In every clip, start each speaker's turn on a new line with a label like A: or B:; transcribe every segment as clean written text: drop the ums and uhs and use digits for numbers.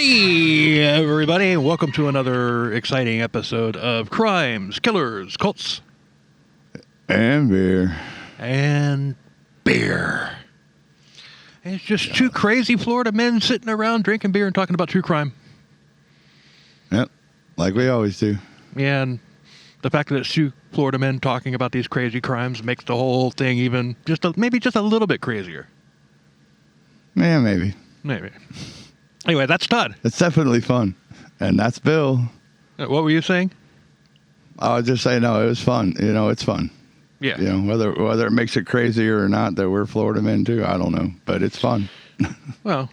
A: Hey, everybody. Welcome to another exciting episode of Crimes, Killers, Cults,
B: and beer.
A: And beer. It's just two crazy Florida men sitting around drinking beer and talking about true crime.
B: Yep, like we always do.
A: Yeah, and the fact that it's two Florida men talking about these crazy crimes makes the whole thing even maybe just a little bit crazier.
B: Yeah, maybe.
A: Anyway, that's Todd.
B: It's definitely fun. And that's Bill.
A: What were you saying?
B: I was just saying, no, it was fun. You know, it's fun.
A: Yeah.
B: You know, whether it makes it crazier or not that we're Florida men too, I don't know. But it's fun.
A: Well,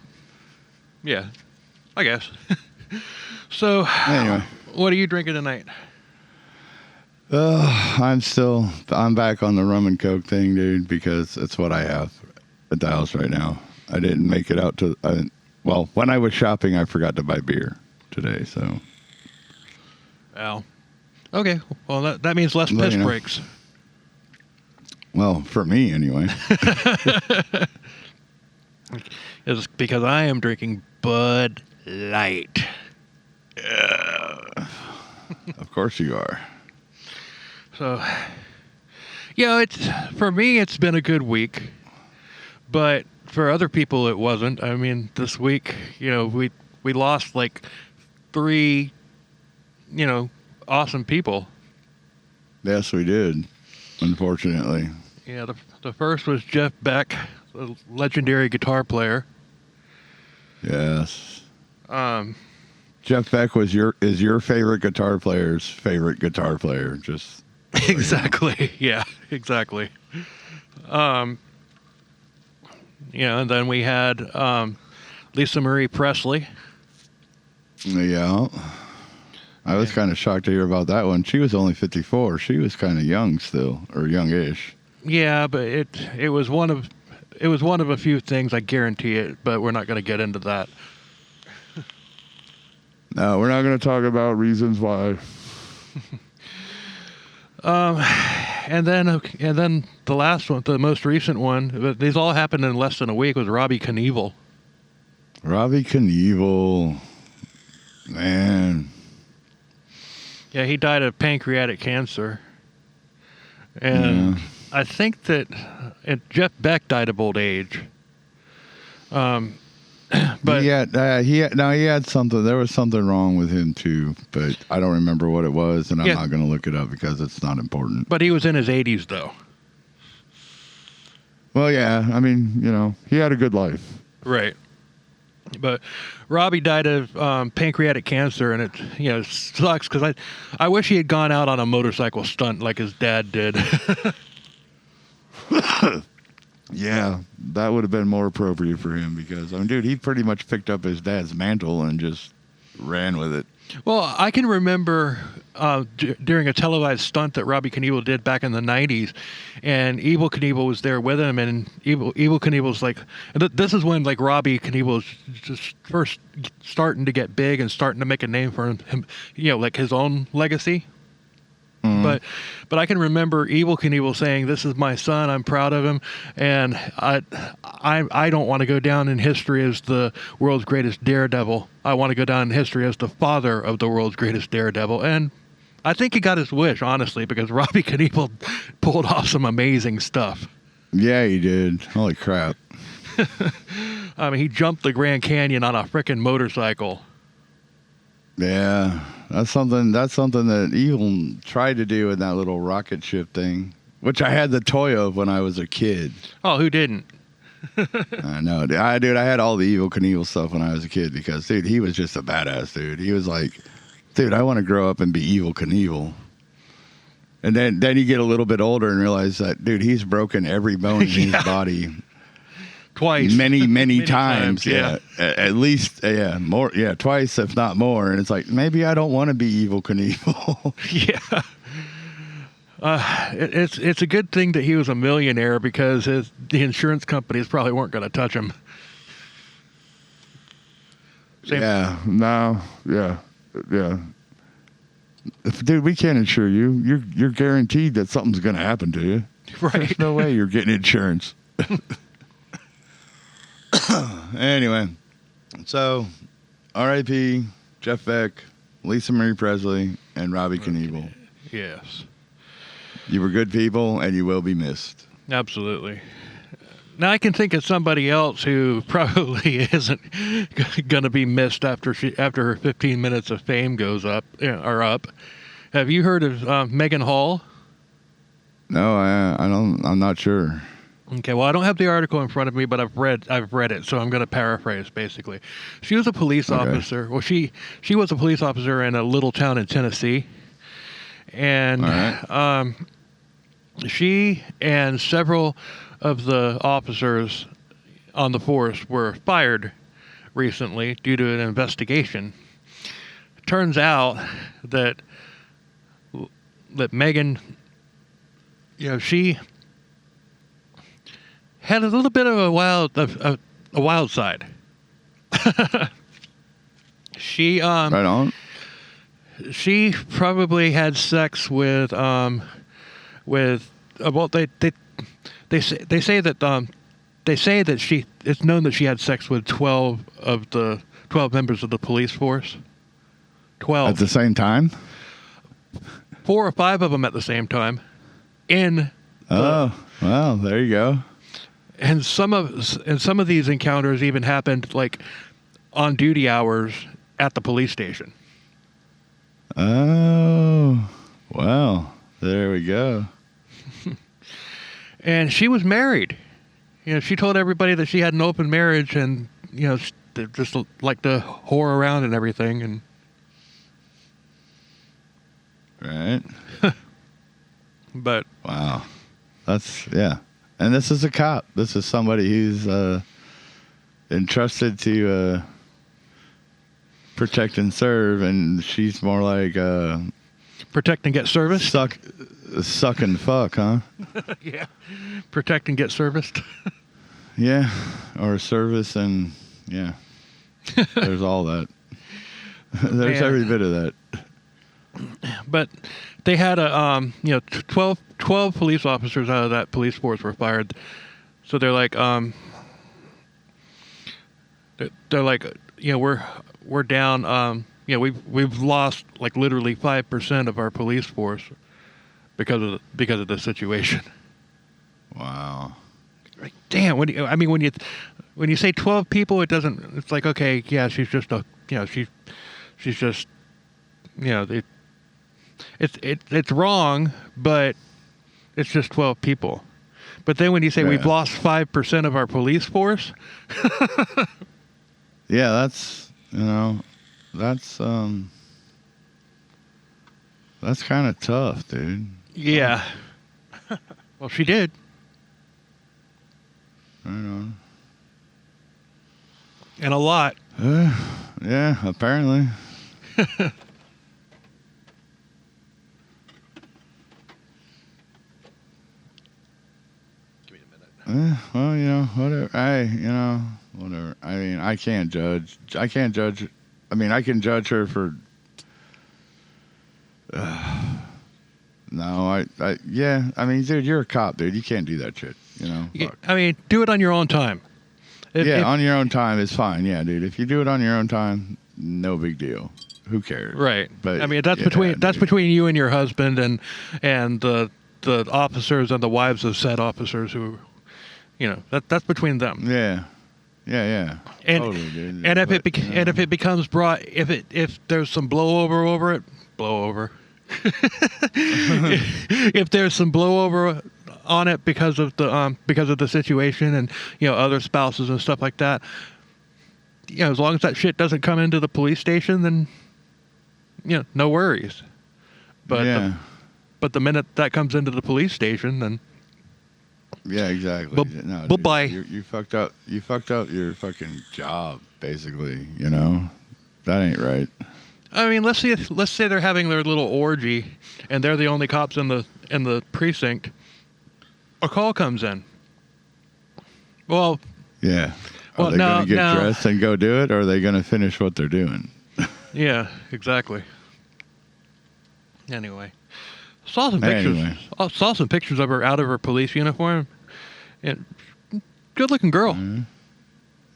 A: yeah, I guess. So,
B: anyway.
A: What are you drinking tonight?
B: I'm back on the rum and coke thing, dude, because it's what I have at the house right now. I didn't make it out to... Well, when I was shopping, I forgot to buy beer today, so...
A: Oh. Okay. Well, that means less piss breaks.
B: Well, for me, anyway.
A: It's because I am drinking Bud Light.
B: Of course you are.
A: So, for me, it's been a good week. But for other people, it wasn't. I mean, this week, we lost like 3, awesome people.
B: Yes, we did. Unfortunately.
A: Yeah, the first was Jeff Beck, the legendary guitar player.
B: Yes. Jeff Beck is your favorite guitar player's favorite guitar player. Just
A: exactly. Yeah, exactly. And then we had Lisa Marie Presley.
B: Yeah. I was kind of shocked to hear about that one. She was only 54. She was kind of young still, or youngish.
A: Yeah, but it was one of a few things, I guarantee it, but we're not going to get into that.
B: No, we're not going to talk about reasons why.
A: And then the last one, the most recent one, these all happened in less than a week, was Robbie Knievel.
B: Robbie Knievel. Man.
A: Yeah, he died of pancreatic cancer. And I think that Jeff Beck died of old age. But
B: he had something. There was something wrong with him too, but I don't remember what it was, and I'm not going to look it up because it's not important.
A: But he was in his 80s, though.
B: Well, yeah. I mean, he had a good life.
A: Right. But Robbie died of pancreatic cancer, and it sucks because I wish he had gone out on a motorcycle stunt like his dad did.
B: Yeah, that would have been more appropriate for him because, dude, he pretty much picked up his dad's mantle and just ran with it.
A: Well, I can remember during a televised stunt that Robbie Knievel did back in the 90s, and Evel Knievel was there with him, and Evel Knievel's like, this is when like Robbie Knievel was just first starting to get big and starting to make a name for him, like his own legacy. Mm-hmm. But I can remember Evel Knievel saying, "This is my son. I'm proud of him, and I don't want to go down in history as the world's greatest daredevil. I want to go down in history as the father of the world's greatest daredevil." And I think he got his wish, honestly, because Robbie Knievel pulled off some amazing stuff.
B: Yeah, he did. Holy crap!
A: I mean, he jumped the Grand Canyon on a frickin' motorcycle.
B: Yeah. That's something that Evel tried to do in that little rocket ship thing, which I had the toy of when I was a kid.
A: Oh, who didn't?
B: I know. I had all the Evel Knievel stuff when I was a kid because, dude, he was just a badass, dude. He was like, dude, I want to grow up and be Evel Knievel. And then you get a little bit older and realize that, dude, he's broken every bone in his body.
A: Twice.
B: Many times. Yeah. At least, more. Yeah, twice, if not more. And it's like, maybe I don't want to be Evel Knievel.
A: Yeah. It's a good thing that he was a millionaire because the insurance companies probably weren't going to touch him.
B: Yeah. Dude, we can't insure you. You're guaranteed that something's going to happen to you.
A: Right.
B: There's no way you're getting insurance. Anyway, so R.I.P. Jeff Beck, Lisa Marie Presley, and Robbie Knievel.
A: Yes.
B: You were good people, and you will be missed.
A: Absolutely. Now I can think of somebody else who probably isn't going to be missed after her 15 minutes of fame goes up. Have you heard of Megan Hall?
B: No, I don't. I'm not sure.
A: Okay, well, I don't have the article in front of me, but I've read it, so I'm going to paraphrase. Basically, she was a police officer. Well, she was a police officer in a little town in Tennessee, and she and several of the officers on the force were fired recently due to an investigation. Turns out that Megan, she had a little bit of a wild side. She
B: Right on.
A: She probably had sex with well, they say that it's known that she had sex with 12 of the 12 members of the police force. 12
B: At the same time?
A: 4 or 5 of them at the same time.
B: Oh, well, there you go.
A: And some of these encounters even happened like on duty hours at the police station.
B: Oh, well, there we go.
A: And she was married. She told everybody that she had an open marriage, and they just like to whore around and everything. And
B: right.
A: But
B: wow, yeah. And this is a cop. This is somebody who's entrusted to protect and serve, and she's more like
A: protect and get serviced.
B: Suck and fuck, huh?
A: Yeah, protect and get serviced.
B: Yeah, or service and yeah. There's all that. There's every bit of that.
A: But they had 12 police officers out of that police force were fired. So they're like, we're down. We've lost like literally 5% of our police force because of the situation.
B: Wow.
A: Like, damn. When you say 12 people, it's like, okay, yeah, she's just it's wrong, but it's just 12 people. But then when you say we've lost 5% of our police force,
B: yeah, that's kind of tough, dude.
A: Yeah. Well, she did.
B: Right on.
A: And a lot.
B: Yeah, apparently. Well, whatever. Whatever. I mean, I can't judge. I mean, I can judge her for. No, yeah. I mean, dude, you're a cop, dude. You can't do that shit.
A: Yeah, I mean, do it on your own time.
B: On your own time is fine. Yeah, dude. If you do it on your own time, no big deal. Who cares?
A: Right.
B: But
A: I mean, that's between you and your husband and the officers and the wives of said officers who, that's between them.
B: Yeah. Yeah.
A: And
B: totally, dude.
A: and if it becomes if there's some blowover over it, if there's some blowover on it because of the situation and other spouses and stuff like that, as long as that shit doesn't come into the police station, then no worries. But but the minute that comes into the police station, then
B: yeah, exactly. No, dude,
A: bye.
B: You fucked up. You fucked up your fucking job, basically. That ain't right.
A: I mean, let's say they're having their little orgy, and they're the only cops in the precinct. A call comes in. Well.
B: Yeah. Are they going to get dressed and go do it, or are they going to finish what they're doing?
A: Yeah, exactly. Anyway, saw some pictures of her out of her police uniform. And good-looking girl.
B: Mm-hmm.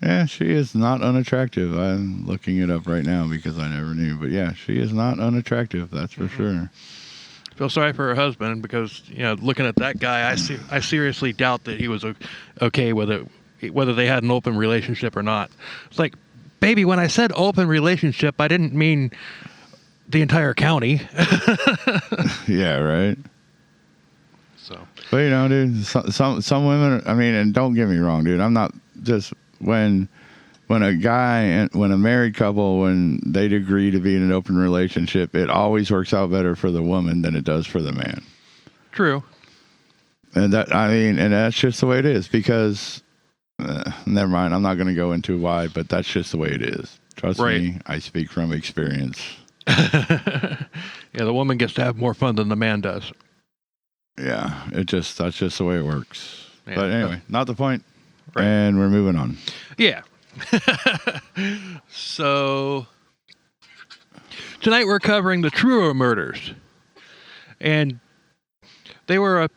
B: Yeah, she is not unattractive. I'm looking it up right now because I never knew. But yeah, she is not unattractive. That's for sure.
A: Feel sorry for her husband because, looking at that guy, I seriously doubt that he was okay with it, whether they had an open relationship or not. It's like, baby, when I said open relationship, I didn't mean the entire county.
B: Yeah, right.
A: So,
B: but dude, some women. I mean, and don't get me wrong, dude. I'm not just when a married couple, when they agree to be in an open relationship, it always works out better for the woman than it does for the man.
A: True.
B: And that's just the way it is because, never mind, I'm not going to go into why, but that's just the way it is. Trust me, I speak from experience.
A: Yeah, the woman gets to have more fun than the man does.
B: Yeah, that's just the way it works. Yeah, but anyway, not the point.
A: Right.
B: And we're moving on.
A: Yeah. So tonight we're covering the Truro murders, and they were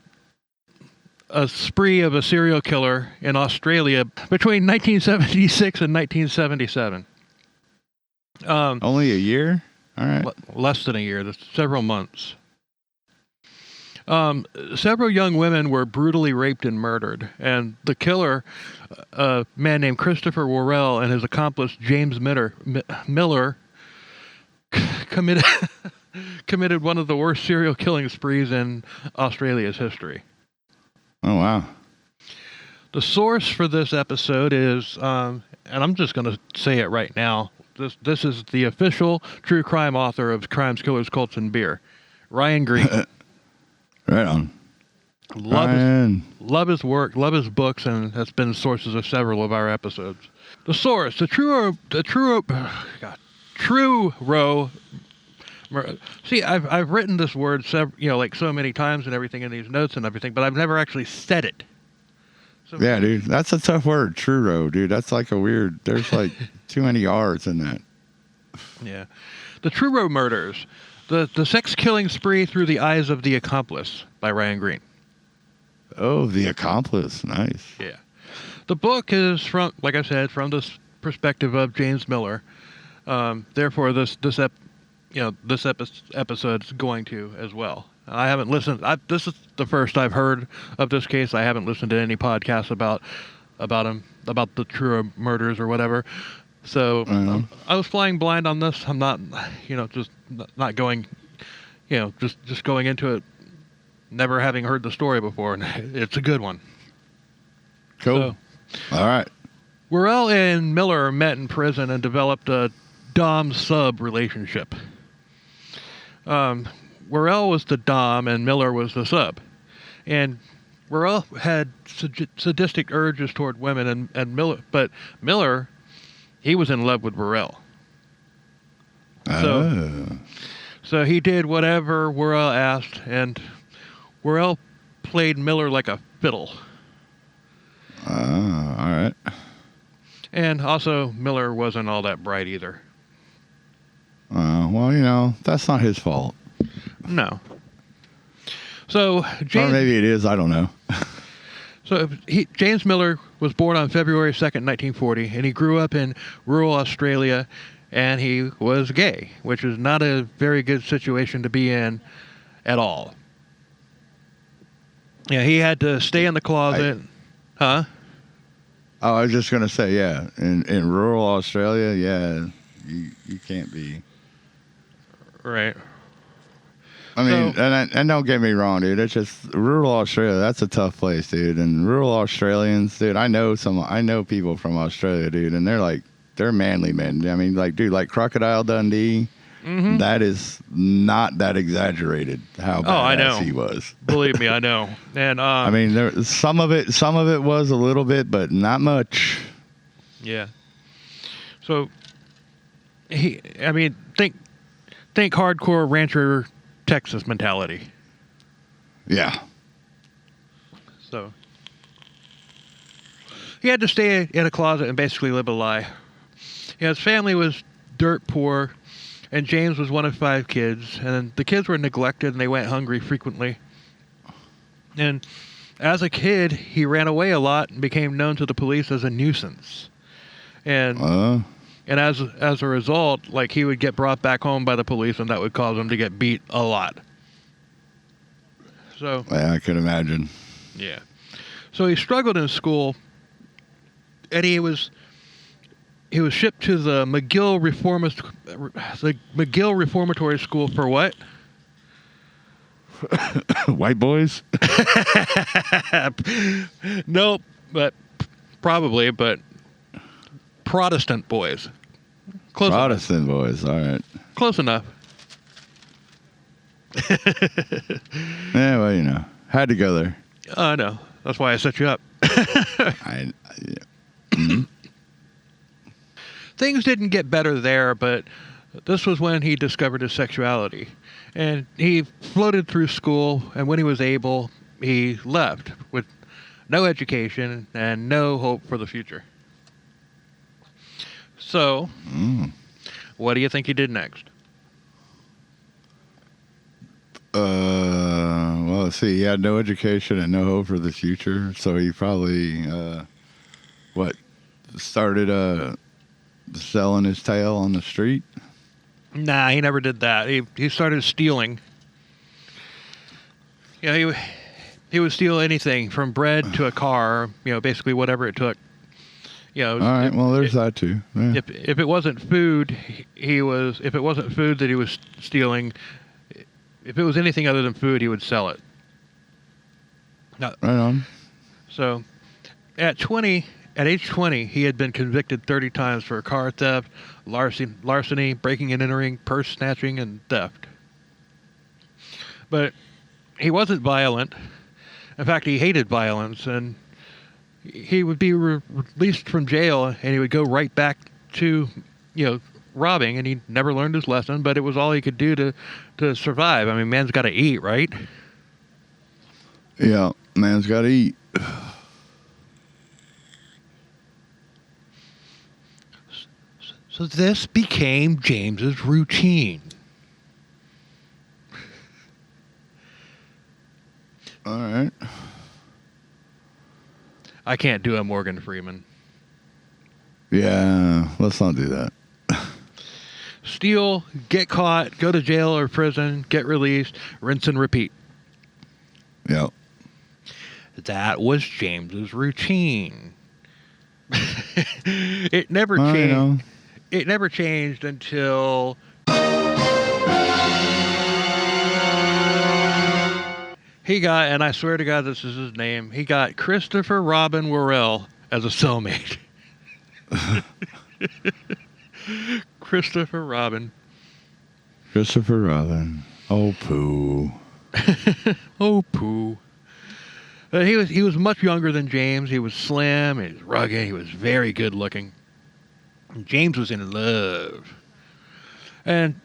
A: a spree of a serial killer in Australia between 1976 and 1977.
B: Only a year? All right.
A: Less than a year. That's several months. Several young women were brutally raped and murdered, and the killer, a man named Christopher Worrell, and his accomplice James Miller committed one of the worst serial killing sprees in Australia's history.
B: Oh, wow.
A: The source for this episode is, and I'm just going to say it right now, this is the official true crime author of Crimes, Killers, Cults, and Beer, Ryan Green.
B: Right on.
A: Love his work, love his books, and has been sources of several of our episodes. The source, the Truro. See, I've written this word, like so many times and everything in these notes and everything, but I've never actually said it. So,
B: yeah, dude, that's a tough word, Truro, dude. That's like a weird. There's like too many R's in that.
A: Yeah, the Truro murders. The sex killing spree through the eyes of the accomplice by Ryan Green.
B: Oh, the accomplice. Nice.
A: Yeah. The book is from, like I said, from the perspective of James Miller. Therefore, this episode's going to as well. I haven't listened. This is the first I've heard of this case. I haven't listened to any podcasts about the Truro murders or whatever. So I was flying blind on this. I'm not, just not going, just going into it, never having heard the story before, and it's a good one.
B: Cool. So, all right.
A: Worrell and Miller met in prison and developed a dom-sub relationship. Worrell was the dom and Miller was the sub, and Worrell had sadistic urges toward women, and Miller. He was in love with Worrell. So he did whatever Worrell asked, and Worrell played Miller like a fiddle.
B: All right.
A: And also, Miller wasn't all that bright either.
B: Well, that's not his fault.
A: No. So
B: Or maybe it is. I don't know.
A: So James Miller was born on February 2nd, 1940, and he grew up in rural Australia, and he was gay, which is not a very good situation to be in at all. Yeah, he had to stay in the closet. Huh?
B: Oh, I was just going to say, yeah, in rural Australia, yeah, you can't be.
A: Right.
B: I mean, and don't get me wrong, dude. It's just rural Australia. That's a tough place, dude. And rural Australians, dude. I know people from Australia, dude, and they're manly men. I mean, like Crocodile Dundee. Mm-hmm. That is not that exaggerated. How badass he was.
A: Believe me, I know. And
B: I mean, some of it was a little bit, but not much.
A: Yeah. So think hardcore rancher Texas mentality.
B: Yeah.
A: So he had to stay in a closet and basically live a lie. His family was dirt poor, and James was one of 5 kids, and the kids were neglected and they went hungry frequently. And as a kid, he ran away a lot and became known to the police as a nuisance. and
B: Uh,
A: and as a result, like he would get brought back home by the police, and that would cause him to get beat a lot. So
B: yeah, I can imagine.
A: yeah, so he struggled in school, and he was shipped to the McGill Reformatory School for what?
B: White boys?
A: Nope, but probably, but Protestant boys. Close
B: Protestant boys, all right.
A: enough. Close enough.
B: Yeah, well, you know, had to go there.
A: I know. That's why I set you up.
B: Yeah.
A: Things didn't get better there, but this was when he discovered his sexuality. And he floated through school, and when he was able, he left with no education and no hope for the future. So, what do you think he did next?
B: Well, let's see. He had no education and no hope for the future, so he probably, started selling his tail on the street?
A: Nah, he never did that. He started stealing. He would steal anything from bread to a car, basically whatever it took.
B: All right, well, there's that too. Yeah.
A: If it wasn't food, if it wasn't food that he was stealing, if it was anything other than food, he would sell it.
B: Right on.
A: So, at age 20, he had been convicted 30 times for car theft, larceny, breaking and entering, purse snatching, and theft. But he wasn't violent. In fact, he hated violence, and he would be released from jail, and he would go right back to, robbing, and he never learned his lesson, but it was all he could do to survive. I mean, man's got to eat, right?
B: Yeah, man's got to eat.
A: So this became James's routine.
B: All right.
A: I can't do a Morgan Freeman.
B: Yeah, let's not do that.
A: Steal, get caught, go to jail or prison, get released, rinse and repeat.
B: Yep.
A: That was James's routine. It never
B: I
A: changed.
B: know.
A: It never changed until he got, and I swear to God this is his name, he got Christopher Robin Worrell as a cellmate. Christopher Robin.
B: Oh, poo.
A: Oh, poo. He was much younger than James. He was slim, he was rugged, he was very good looking. James was in love. And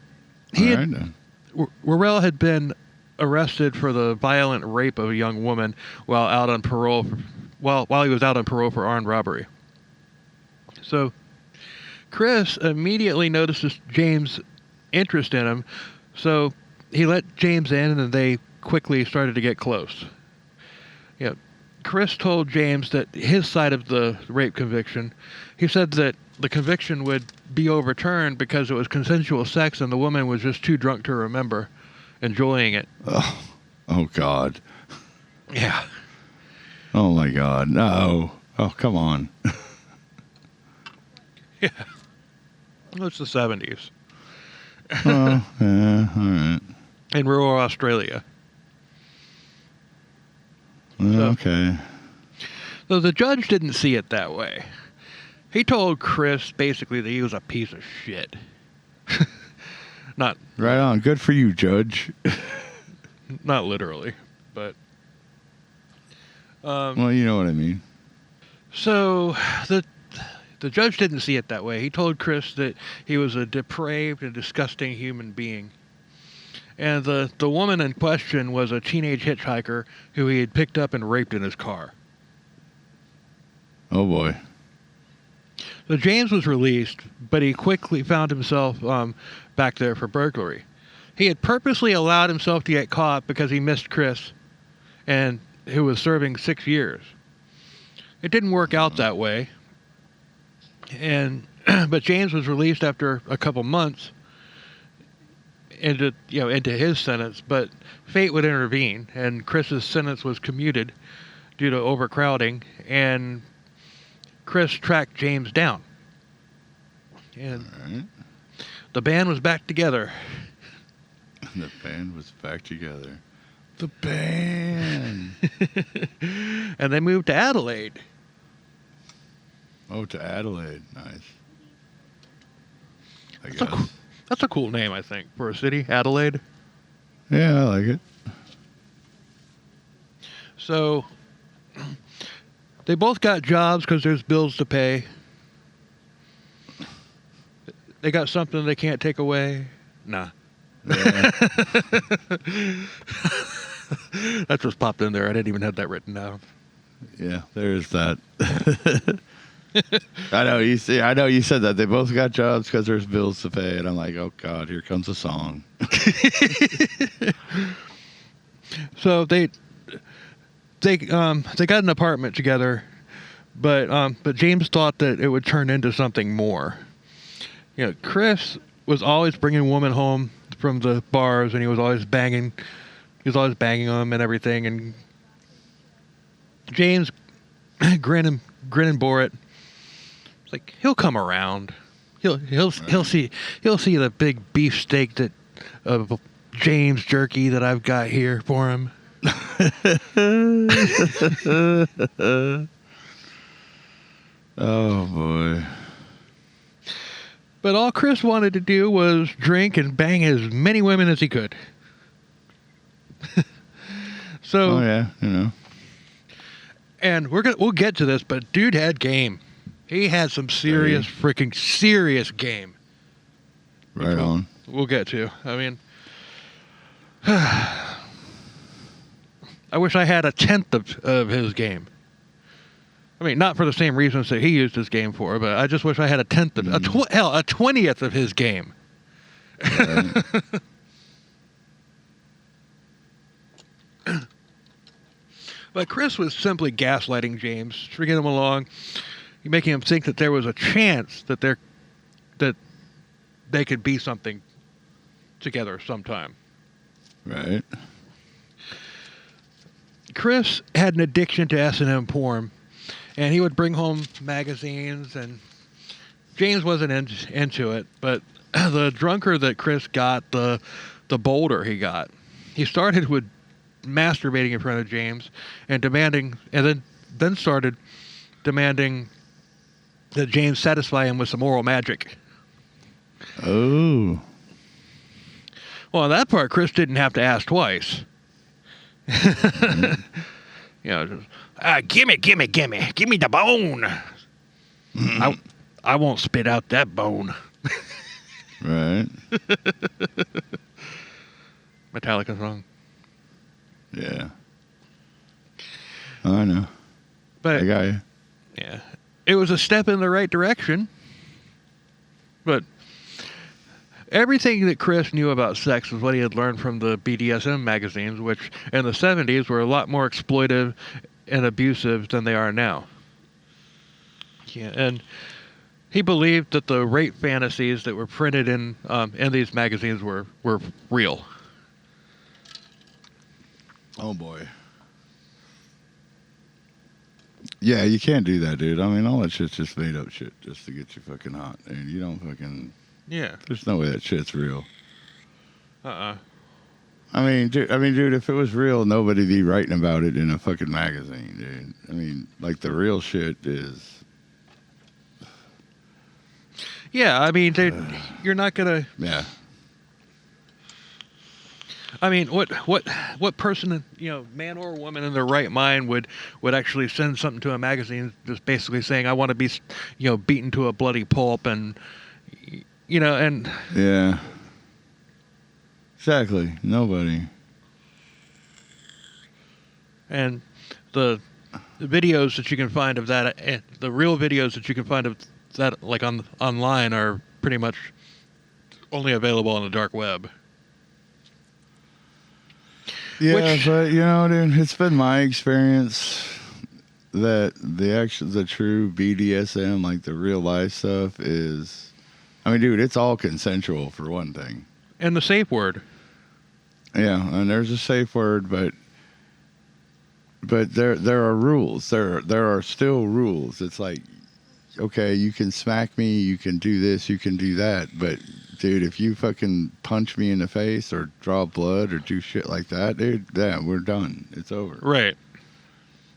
A: Worrell had been arrested for the violent rape of a young woman while out on parole while he was out on parole for armed robbery. So Chris immediately notices James' interest in him, so he let James in, and they quickly started to get close. Chris told James that his side of the rape conviction, he said that the conviction would be overturned because it was consensual sex and the woman was just too drunk to remember enjoying it.
B: Oh God.
A: Yeah.
B: Oh my God. No. Oh, come on.
A: Yeah. Well, it's the 70s.
B: Oh, yeah, all right.
A: In rural Australia.
B: Okay.
A: So the judge didn't see it that way. He told Chris basically that he was a piece of shit. Not
B: Right on. Good for you, Judge.
A: not literally, but
B: Well, you know what I mean.
A: so the judge didn't see it that way. He told Chris that he was a depraved and disgusting human being. And the woman in question was a teenage hitchhiker who he had picked up and raped in his car.
B: Oh boy.
A: So James was released, but he quickly found himself back there for burglary. He had purposely allowed himself to get caught because he missed Chris, and who was serving 6 years. It didn't work out that way. and but James was released after a couple months into his sentence, but fate would intervene, and Chris's sentence was commuted due to overcrowding, and Chris tracked James down, and
B: Right.
A: the band was back together.
B: The band was back together. The band.
A: And they moved to Adelaide.
B: Oh, to Adelaide. Nice. I
A: That's a,
B: guess.
A: that's a cool name, I think, for a city, Adelaide.
B: Yeah, I like it.
A: So they both got jobs because there's bills to pay. They got something they can't take away. Nah.
B: Yeah.
A: That just popped in there. I didn't even have that written down.
B: Yeah, there's that. I know you said that they both got jobs because there's bills to pay, and I'm like, oh God, here comes a song.
A: So they got an apartment together, but James thought that it would turn into something more. Chris was always bringing women home from the bars, and he was always banging them and everything. And James grin and bore it. It's like he'll come around. He'll see the big beefsteak of James jerky that I've got here for him.
B: Oh boy.
A: But all Chris wanted to do was drink and bang as many women as he could. So,
B: Oh yeah,
A: and we'll get to this, but dude had game. He had some serious game.
B: Right on.
A: We'll get to. I mean, I wish I had a tenth of his game. I mean, not for the same reasons that he used his game for, but I just wish I had a tenth of, a 20th of his game.
B: Right.
A: But Chris was simply gaslighting James, stringing him along, making him think that there was a chance that they could be something together sometime.
B: Right.
A: Chris had an addiction to S&M porn, and he would bring home magazines, and James wasn't into it, but the drunker that Chris got, the bolder he got. He started with masturbating in front of James and then started demanding that James satisfy him with some oral magic.
B: Oh.
A: Well, on that part, Chris didn't have to ask twice. Just, gimme the bone. I won't spit out that bone.
B: Right.
A: Metallica song.
B: Yeah. I know.
A: But
B: I got you.
A: yeah, it was a step in the right direction. But everything that Chris knew about sex was what he had learned from the BDSM magazines, which in the 70s were a lot more exploitive and abusive than they are now. Yeah, and he believed that the rape fantasies that were printed in these magazines were real.
B: Oh boy. Yeah, you can't do that, dude. I mean, all that shit's just made up shit just to get you fucking hot. And you don't fucking...
A: Yeah.
B: There's no way that shit's real.
A: Uh-uh.
B: I mean, dude, if it was real, nobody'd be writing about it in a fucking magazine, dude. I mean, like, the real shit is...
A: Yeah, I mean, you're not gonna...
B: Yeah.
A: I mean, what person, man or woman in their right mind would actually send something to a magazine just basically saying, I want to be, beaten to a bloody pulp and, and...
B: Yeah. Exactly. Nobody.
A: And the videos that you can find of that, the real videos that you can find of that, like online, are pretty much only available on the dark web.
B: Yeah, but dude, it's been my experience that the true BDSM, like the real life stuff, is, I mean, dude, it's all consensual for one thing.
A: And the safe word.
B: Yeah, and there's a safe word, but there are rules. There are still rules. It's like, okay, you can smack me, you can do this, you can do that, but dude, if you fucking punch me in the face or draw blood or do shit like that, dude, yeah, we're done. It's over.
A: Right.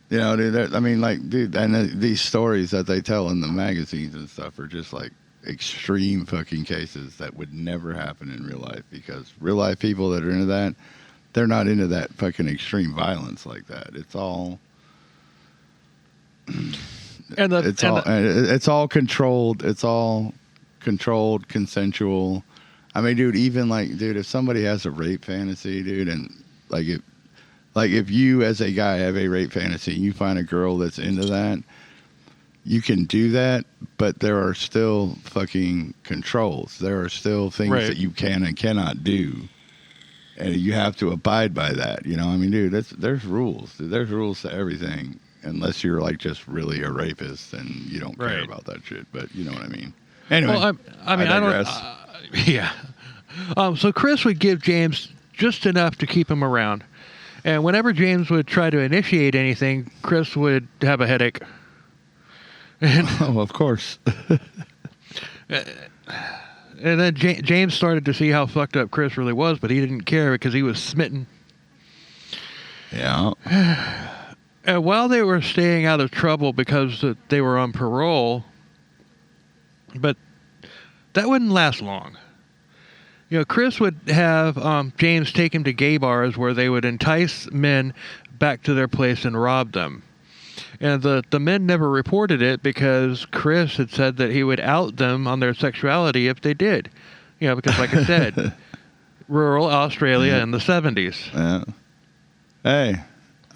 B: You know, dude, I mean, like, dude, and these stories that they tell in the magazines and stuff are just like extreme fucking cases that would never happen in real life, because real life people that are into that, they're not into that fucking extreme violence like that. It's all it's all controlled. It's all controlled, consensual. I mean, dude, even like, dude, if somebody has a rape fantasy, dude, and if you as a guy have a rape fantasy and you find a girl that's into that, you can do that, but there are still fucking controls. There are still things that you can and cannot do, and you have to abide by that. You know, I mean, dude, there's rules. There's rules to everything, unless you're like just really a rapist and you don't care about that shit. But you know what I mean. Anyway,
A: well, I digress. Yeah. So Chris would give James just enough to keep him around. And whenever James would try to initiate anything, Chris would have a headache.
B: Oh, of course.
A: And then James started to see how fucked up Chris really was, but he didn't care because he was smitten.
B: Yeah.
A: And while they were staying out of trouble because they were on parole, but that wouldn't last long. You know, Chris would have James take him to gay bars where they would entice men back to their place and rob them. And the men never reported it because Chris had said that he would out them on their sexuality if they did. You know, because like I said, rural Australia in the 70s.
B: Yeah. Hey,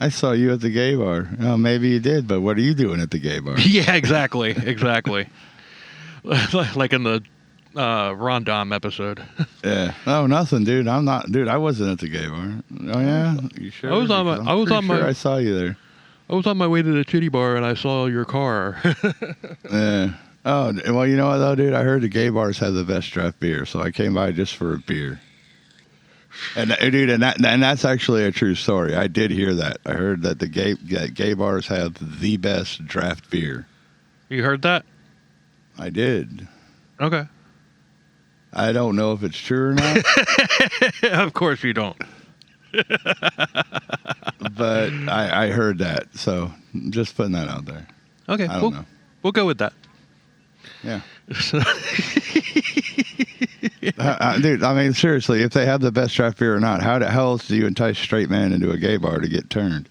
B: I saw you at the gay bar. Oh, maybe you did, but what are you doing at the gay bar?
A: Yeah, exactly. Exactly. Like in the Rondom episode.
B: Yeah. Oh, nothing, dude. I'm not, dude. I wasn't at the gay bar. Oh yeah. You sure? I saw you there.
A: I was on my way to the titty bar and I saw your car.
B: Yeah. Oh well, you know what though, dude? I heard the gay bars have the best draft beer, so I came by just for a beer. And dude, and that's actually a true story. I did hear that. I heard that the gay bars have the best draft beer.
A: You heard that?
B: I did.
A: Okay.
B: I don't know if it's true or not.
A: Of course you don't.
B: But I heard that, so just putting that out there.
A: Okay,
B: I don't know.
A: We'll go with that.
B: Yeah. Dude, I mean, seriously, if they have the best draft beer or not, how else do you entice straight men into a gay bar to get turned?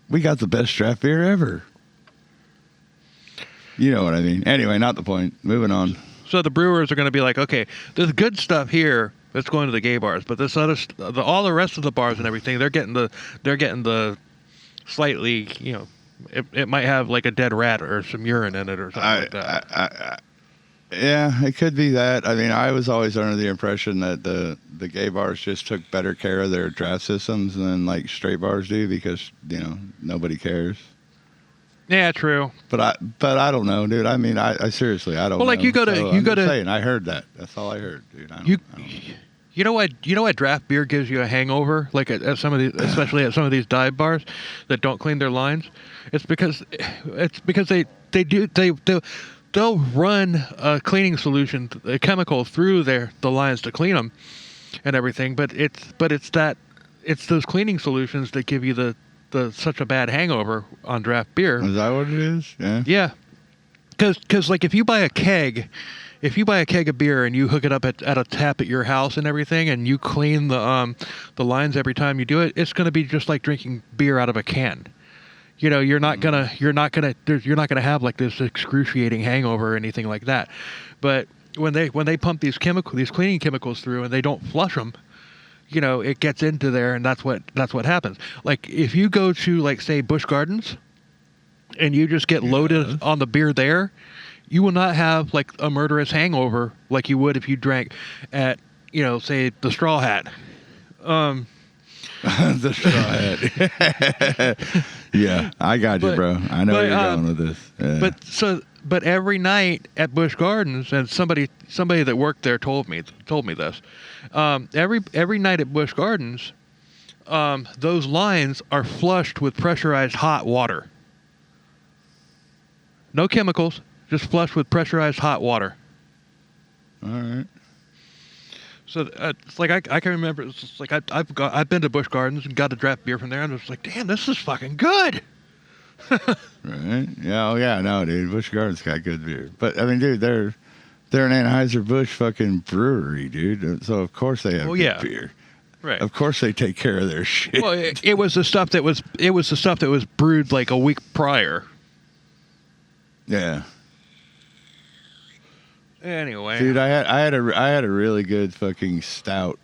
B: We got the best draft beer ever. You know what I mean. Anyway, not the point. Moving on.
A: So the brewers are going to be like, okay, there's good stuff here that's going to the gay bars, but this other, all the rest of the bars and everything, they're getting the slightly, you know, it might have like a dead rat or some urine in it or something like that.
B: Yeah, it could be that. I mean, I was always under the impression that the gay bars just took better care of their draft systems than like straight bars do, because, you know, nobody cares.
A: Yeah, true.
B: But I don't know, dude. I mean, I seriously, I don't know.
A: Well, like you go to
B: saying, I heard that. That's all I heard, dude. I don't know.
A: You know what draft beer gives you a hangover, like at some of these, especially at some of these dive bars that don't clean their lines? It's because they'll run a cleaning solution, a chemical through the lines to clean them and everything, but it's those cleaning solutions that give you the such a bad hangover on draft beer.
B: Is that what it is? Yeah.
A: Yeah. Because like if you buy a keg of beer and you hook it up at a tap at your house and everything, and you clean the lines every time you do it, it's going to be just like drinking beer out of a can. You know, you're not gonna have like this excruciating hangover or anything like that. But when they pump these cleaning chemicals through and they don't flush them, you know, it gets into there, and that's what happens. Like if you go to, like, say, Busch Gardens and you just get loaded on the beer there, you will not have like a murderous hangover like you would if you drank at, you know, say the Straw Hat.
B: The Straw Hat. Yeah, I got you,
A: But-
B: bro. I know
A: but,
B: where you're going with this. Yeah.
A: But every night at Busch Gardens, and somebody that worked there told me this. Every night at Busch Gardens, those lines are flushed with pressurized hot water. No chemicals, just flushed with pressurized hot water.
B: All right.
A: So it's like I can remember. It's just like I've been to Busch Gardens and got a draft beer from there, and I was like, damn, this is fucking good.
B: Right. Yeah. Oh yeah. No, dude. Busch Gardens got good beer, but I mean, dude, they're an Anheuser-Busch fucking brewery, dude. So of course they have good beer.
A: Right.
B: Of course they take care of their shit.
A: Well, it was the stuff that was brewed like a week prior.
B: Yeah.
A: Anyway,
B: Dude, I had a really good fucking stout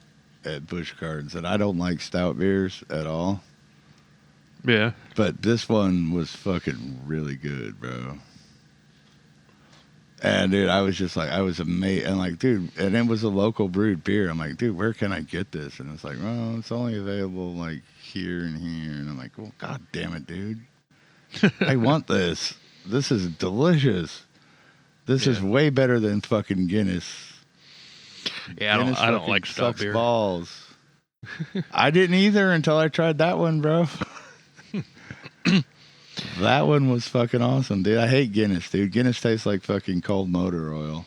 B: at Busch Gardens, and I don't like stout beers at all.
A: yeah.
B: But this one was fucking really good, bro. And dude, I was just like, I was amazed, and like, dude, and it was a local brewed beer. I'm like, dude, where can I get this? And it's like, well, it's only available like here and here. And I'm like, well, god damn it, dude, I want this. This is delicious. This is way better than fucking Guinness.
A: Yeah,
B: Guinness
A: I don't
B: fucking
A: like stout
B: sucks
A: beer.
B: balls. I didn't either until I tried that one, bro. That one was fucking awesome, dude. I hate Guinness, dude. Guinness tastes like fucking cold motor oil.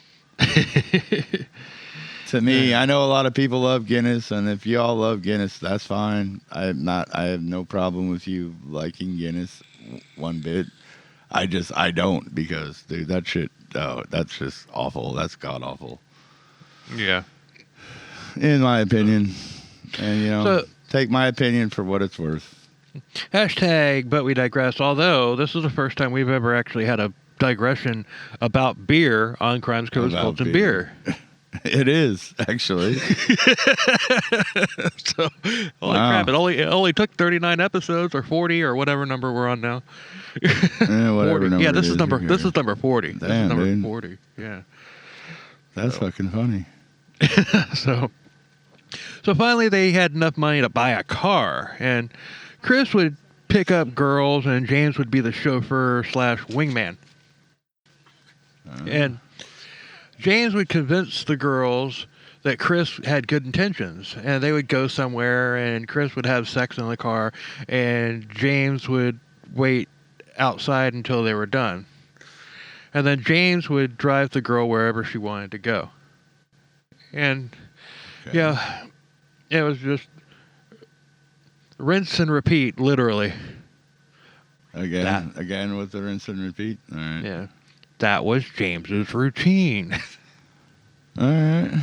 B: To me, I know a lot of people love Guinness, and if y'all love Guinness, that's fine. I have no problem with you liking Guinness one bit. I don't, because dude, that shit, that's just awful. That's god awful,
A: Yeah.
B: in my opinion. And
A: So-
B: take my opinion for what it's worth.
A: Hashtag, but we digress. Although this is the first time we've ever actually had a digression about beer on Crimes, Codes,
B: About
A: Cults, and
B: beer.
A: Beer.
B: It is actually.
A: So, holy
B: Wow.
A: crap! It only took 39 episodes or 40 or whatever number we're on now.
B: Whatever
A: 40.
B: number
A: Yeah,
B: it
A: this is number
B: we're
A: this
B: here.
A: is number 40. This
B: Damn,
A: is number
B: dude.
A: 40. Yeah.
B: That's fucking funny.
A: So finally they had enough money to buy a car, and Chris would pick up girls, and James would be the chauffeur / wingman. And James would convince the girls that Chris had good intentions, and they would go somewhere, and Chris would have sex in the car, and James would wait outside until they were done. And then James would drive the girl wherever she wanted to go. And
B: Okay.
A: yeah, it was just rinse and repeat, literally.
B: Again with the rinse and repeat. All right.
A: Yeah. That was James's routine.
B: All right.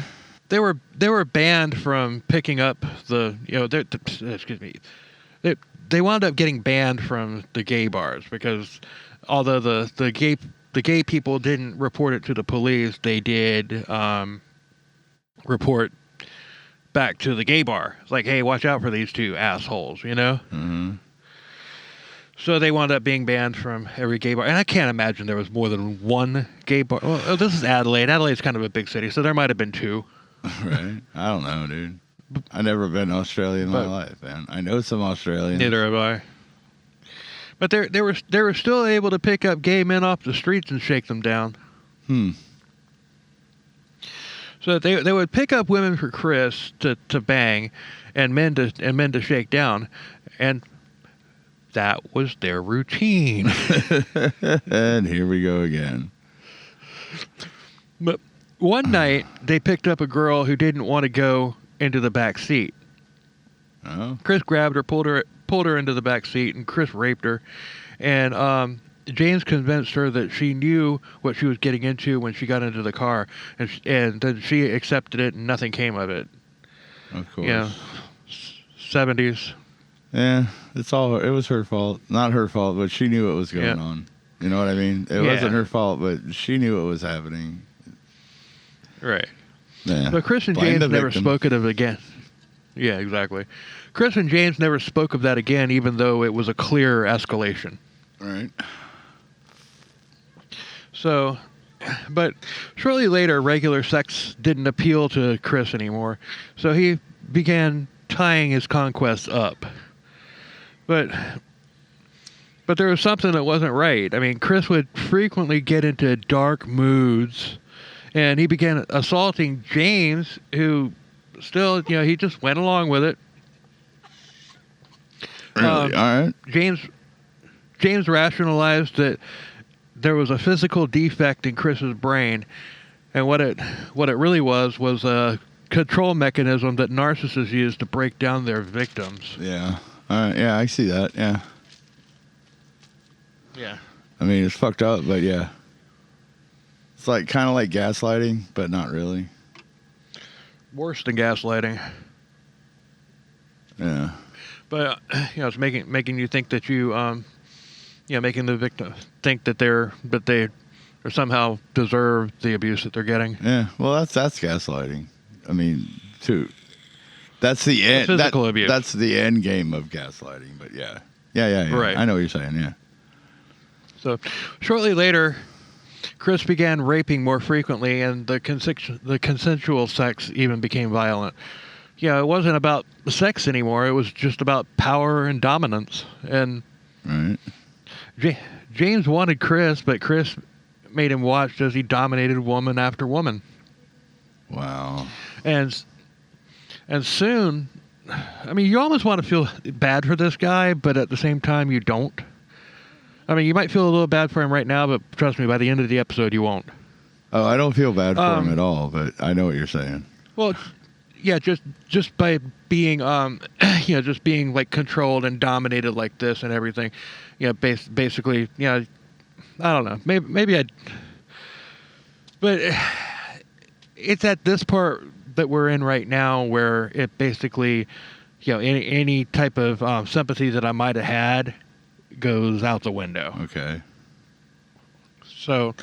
A: They were banned from picking up the, excuse me. They wound up getting banned from the gay bars because although the gay people didn't report it to the police, they did report back to the gay bar. It's like, hey, watch out for these two assholes,
B: Mm-hmm.
A: So they wound up being banned from every gay bar. And I can't imagine there was more than one gay bar. Well, this is Adelaide. Adelaide's kind of a big city, so there might have been two.
B: Right. I don't know, dude. I've never been to Australia in my life, man. I know some Australians.
A: Neither have I. But they were still able to pick up gay men off the streets and shake them down. So they would pick up women for Chris to bang, and men to shake down, and that was their routine.
B: And here we go again.
A: But one night they picked up a girl who didn't want to go into the back seat.
B: Oh.
A: Chris grabbed her, pulled her into the back seat, and Chris raped her. And James convinced her that she knew what she was getting into when she got into the car, and then she accepted it, and nothing came of it.
B: Of course.
A: Yeah, 70s.
B: Yeah, it was her fault. Not her fault, but she knew what was going on. You know what I mean? It wasn't her fault, but she knew what was happening.
A: Right.
B: Yeah.
A: But Chris and
B: Blame
A: James
B: the
A: never
B: victim.
A: spoke of it again. Yeah, exactly. Chris and James never spoke of that again, even though it was a clear escalation.
B: Right.
A: So, but shortly later, regular sex didn't appeal to Chris anymore, so he began tying his conquests up. But But there was something that wasn't right. I mean, Chris would frequently get into dark moods, and he began assaulting James, who still, he just went along with it.
B: Really? All right.
A: James rationalized that there was a physical defect in Chris's brain, and what it really was a control mechanism that narcissists use to break down their victims.
B: Yeah. All right. Yeah, I see that. Yeah.
A: Yeah.
B: I mean, it's fucked up, but yeah. It's like kind of like gaslighting, but not really.
A: Worse than gaslighting.
B: Yeah.
A: But it's making you think that making the victim think that they somehow deserve the abuse that they're getting.
B: Yeah. Well, that's gaslighting. I mean, too. That's the end.
A: Physical abuse.
B: That's the end game of gaslighting. But yeah. Yeah.
A: Right.
B: I know what you're saying. Yeah.
A: So, shortly later, Chris began raping more frequently, and the consensual sex even became violent. Yeah, it wasn't about sex anymore. It was just about power and dominance. And
B: right.
A: James wanted Chris, but Chris made him watch as he dominated woman after woman.
B: Wow.
A: And soon, I mean, you almost want to feel bad for this guy, but at the same time, you don't. I mean, you might feel a little bad for him right now, but trust me, by the end of the episode, you won't.
B: Oh, I don't feel bad for him at all, but I know what you're saying.
A: Well, yeah, just by being, just being like controlled and dominated like this and everything, basically, I don't know, maybe but it's at this part that we're in right now where it basically, any type of sympathy that I might have had goes out the window.
B: Okay.
A: So,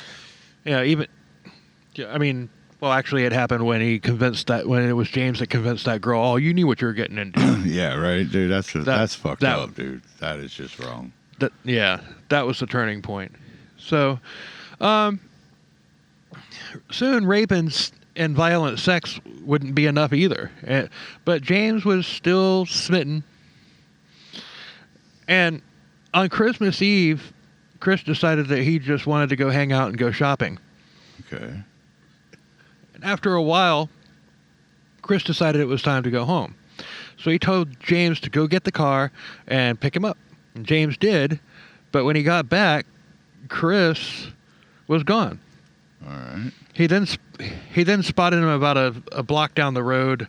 A: well, actually, it happened when when it was James that convinced that girl, oh, you knew what you were getting into.
B: Yeah, right, dude. That's fucked up, dude. That is just wrong.
A: That was the turning point. So, soon rape and violent sex wouldn't be enough either. But James was still smitten. And on Christmas Eve, Chris decided that he just wanted to go hang out and go shopping.
B: Okay.
A: And after a while, Chris decided it was time to go home. So he told James to go get the car and pick him up. And James did, but when he got back, Chris was gone.
B: All right.
A: He then spotted him about a block down the road,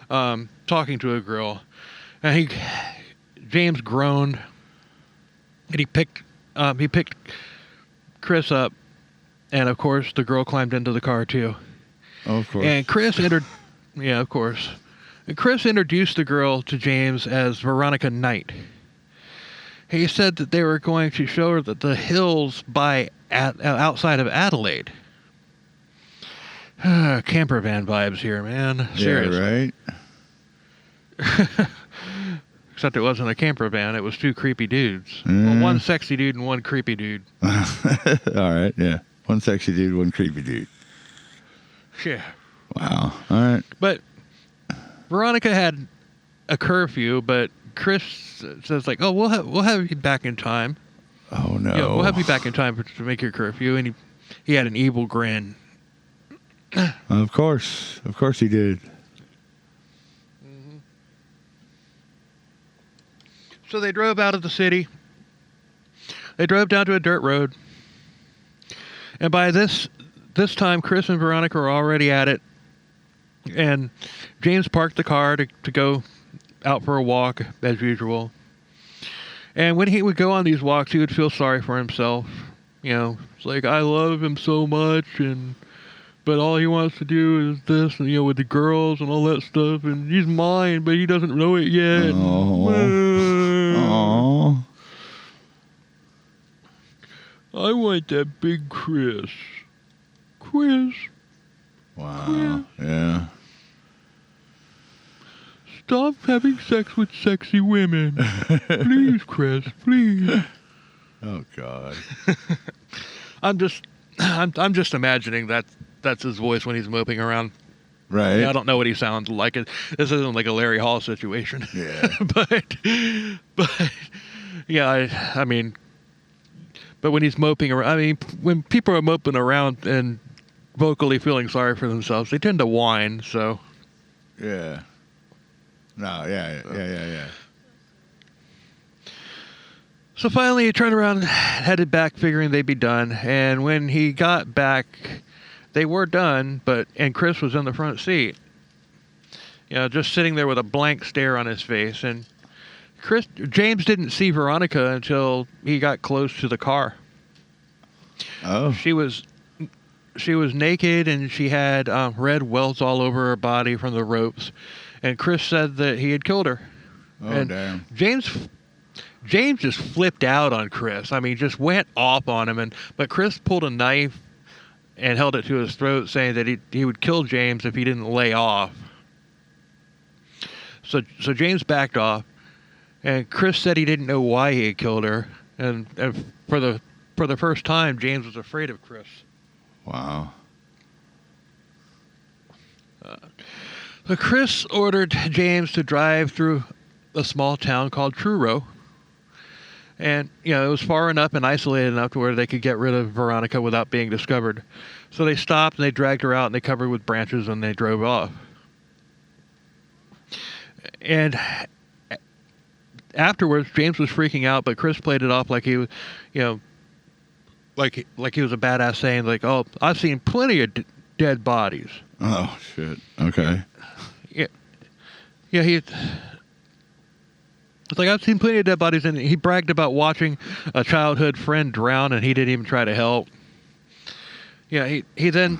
A: talking to a girl, and James groaned, and he picked Chris up, and of course the girl climbed into the car too.
B: Oh, of course.
A: And Chris of course. And Chris introduced the girl to James as Veronica Knight. He said that they were going to show her the hills outside of Adelaide. Camper van vibes here, man. Seriously.
B: Yeah, right.
A: Except it wasn't a camper van. It was two creepy dudes.
B: Mm.
A: Well, one sexy dude and one creepy dude.
B: All right, yeah. One sexy dude, one creepy dude.
A: Yeah.
B: Wow. All right.
A: But Veronica had a curfew, but Chris says like, "Oh, we'll have you back in time."
B: Oh no.
A: Yeah, we'll have you back in time to make your curfew, and he had an evil grin.
B: Of course he did.
A: Mm-hmm. So they drove out of the city. They drove down to a dirt road, and by this time, Chris and Veronica were already at it. And James parked the car to go out for a walk as usual. And when he would go on these walks, he would feel sorry for himself. It's like, I love him so much, but all he wants to do is this, and with the girls and all that stuff, and he's mine, but he doesn't know it yet.
B: Oh.
A: I want that big Chris.
B: Wow. Yeah.
A: Stop having sex with sexy women. Please, Chris, please.
B: Oh God.
A: I'm just imagining that's his voice when he's moping around.
B: Right.
A: Yeah, I don't know what he sounds like. This isn't like a Larry Hall situation.
B: Yeah.
A: but yeah, I mean, But when he's moping around, I mean, when people are moping around and vocally feeling sorry for themselves, they tend to whine. So,
B: Yeah. No, yeah.
A: so finally, he turned around, and headed back, figuring they'd be done. And when he got back, they were done. And Chris was in the front seat, just sitting there with a blank stare on his face. And James didn't see Veronica until he got close to the car.
B: Oh.
A: She was naked, and she had red welts all over her body from the ropes. And Chris said that he had killed her.
B: Oh,
A: and
B: damn.
A: James just flipped out on Chris. I mean, just went off on him. But Chris pulled a knife and held it to his throat, saying that he would kill James if he didn't lay off. So James backed off, and Chris said he didn't know why he had killed her. And for the first time, James was afraid of Chris.
B: Wow.
A: So Chris ordered James to drive through a small town called Truro. And, it was far enough and isolated enough to where they could get rid of Veronica without being discovered. So they stopped, and they dragged her out, and they covered her with branches, and they drove off. And afterwards, James was freaking out, but Chris played it off like he was, like he was a badass, saying, like, "Oh, I've seen plenty of dead bodies."
B: Oh, shit. Okay.
A: Yeah, it's like, "I've seen plenty of dead bodies," and he bragged about watching a childhood friend drown, and he didn't even try to help. Yeah, he then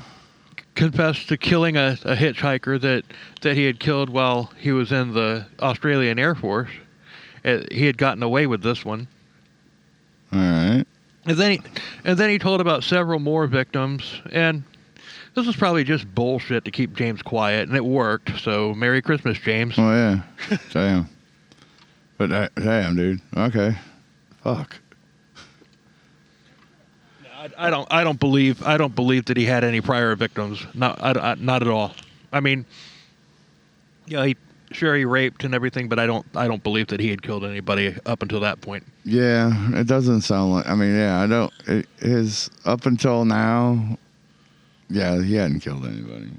A: confessed to killing a hitchhiker that he had killed while he was in the Australian Air Force. He had gotten away with this one.
B: All right.
A: And then he told about several more victims, and this was probably just bullshit to keep James quiet, and it worked. So Merry Christmas, James.
B: Oh yeah. Damn. But damn, dude. Okay. Fuck.
A: I don't believe that he had any prior victims. Not at all. I mean, he raped and everything, but I don't believe that he had killed anybody up until that point.
B: Yeah, it doesn't sound like. I mean, yeah, I don't. His up until now, yeah, he hadn't killed anybody.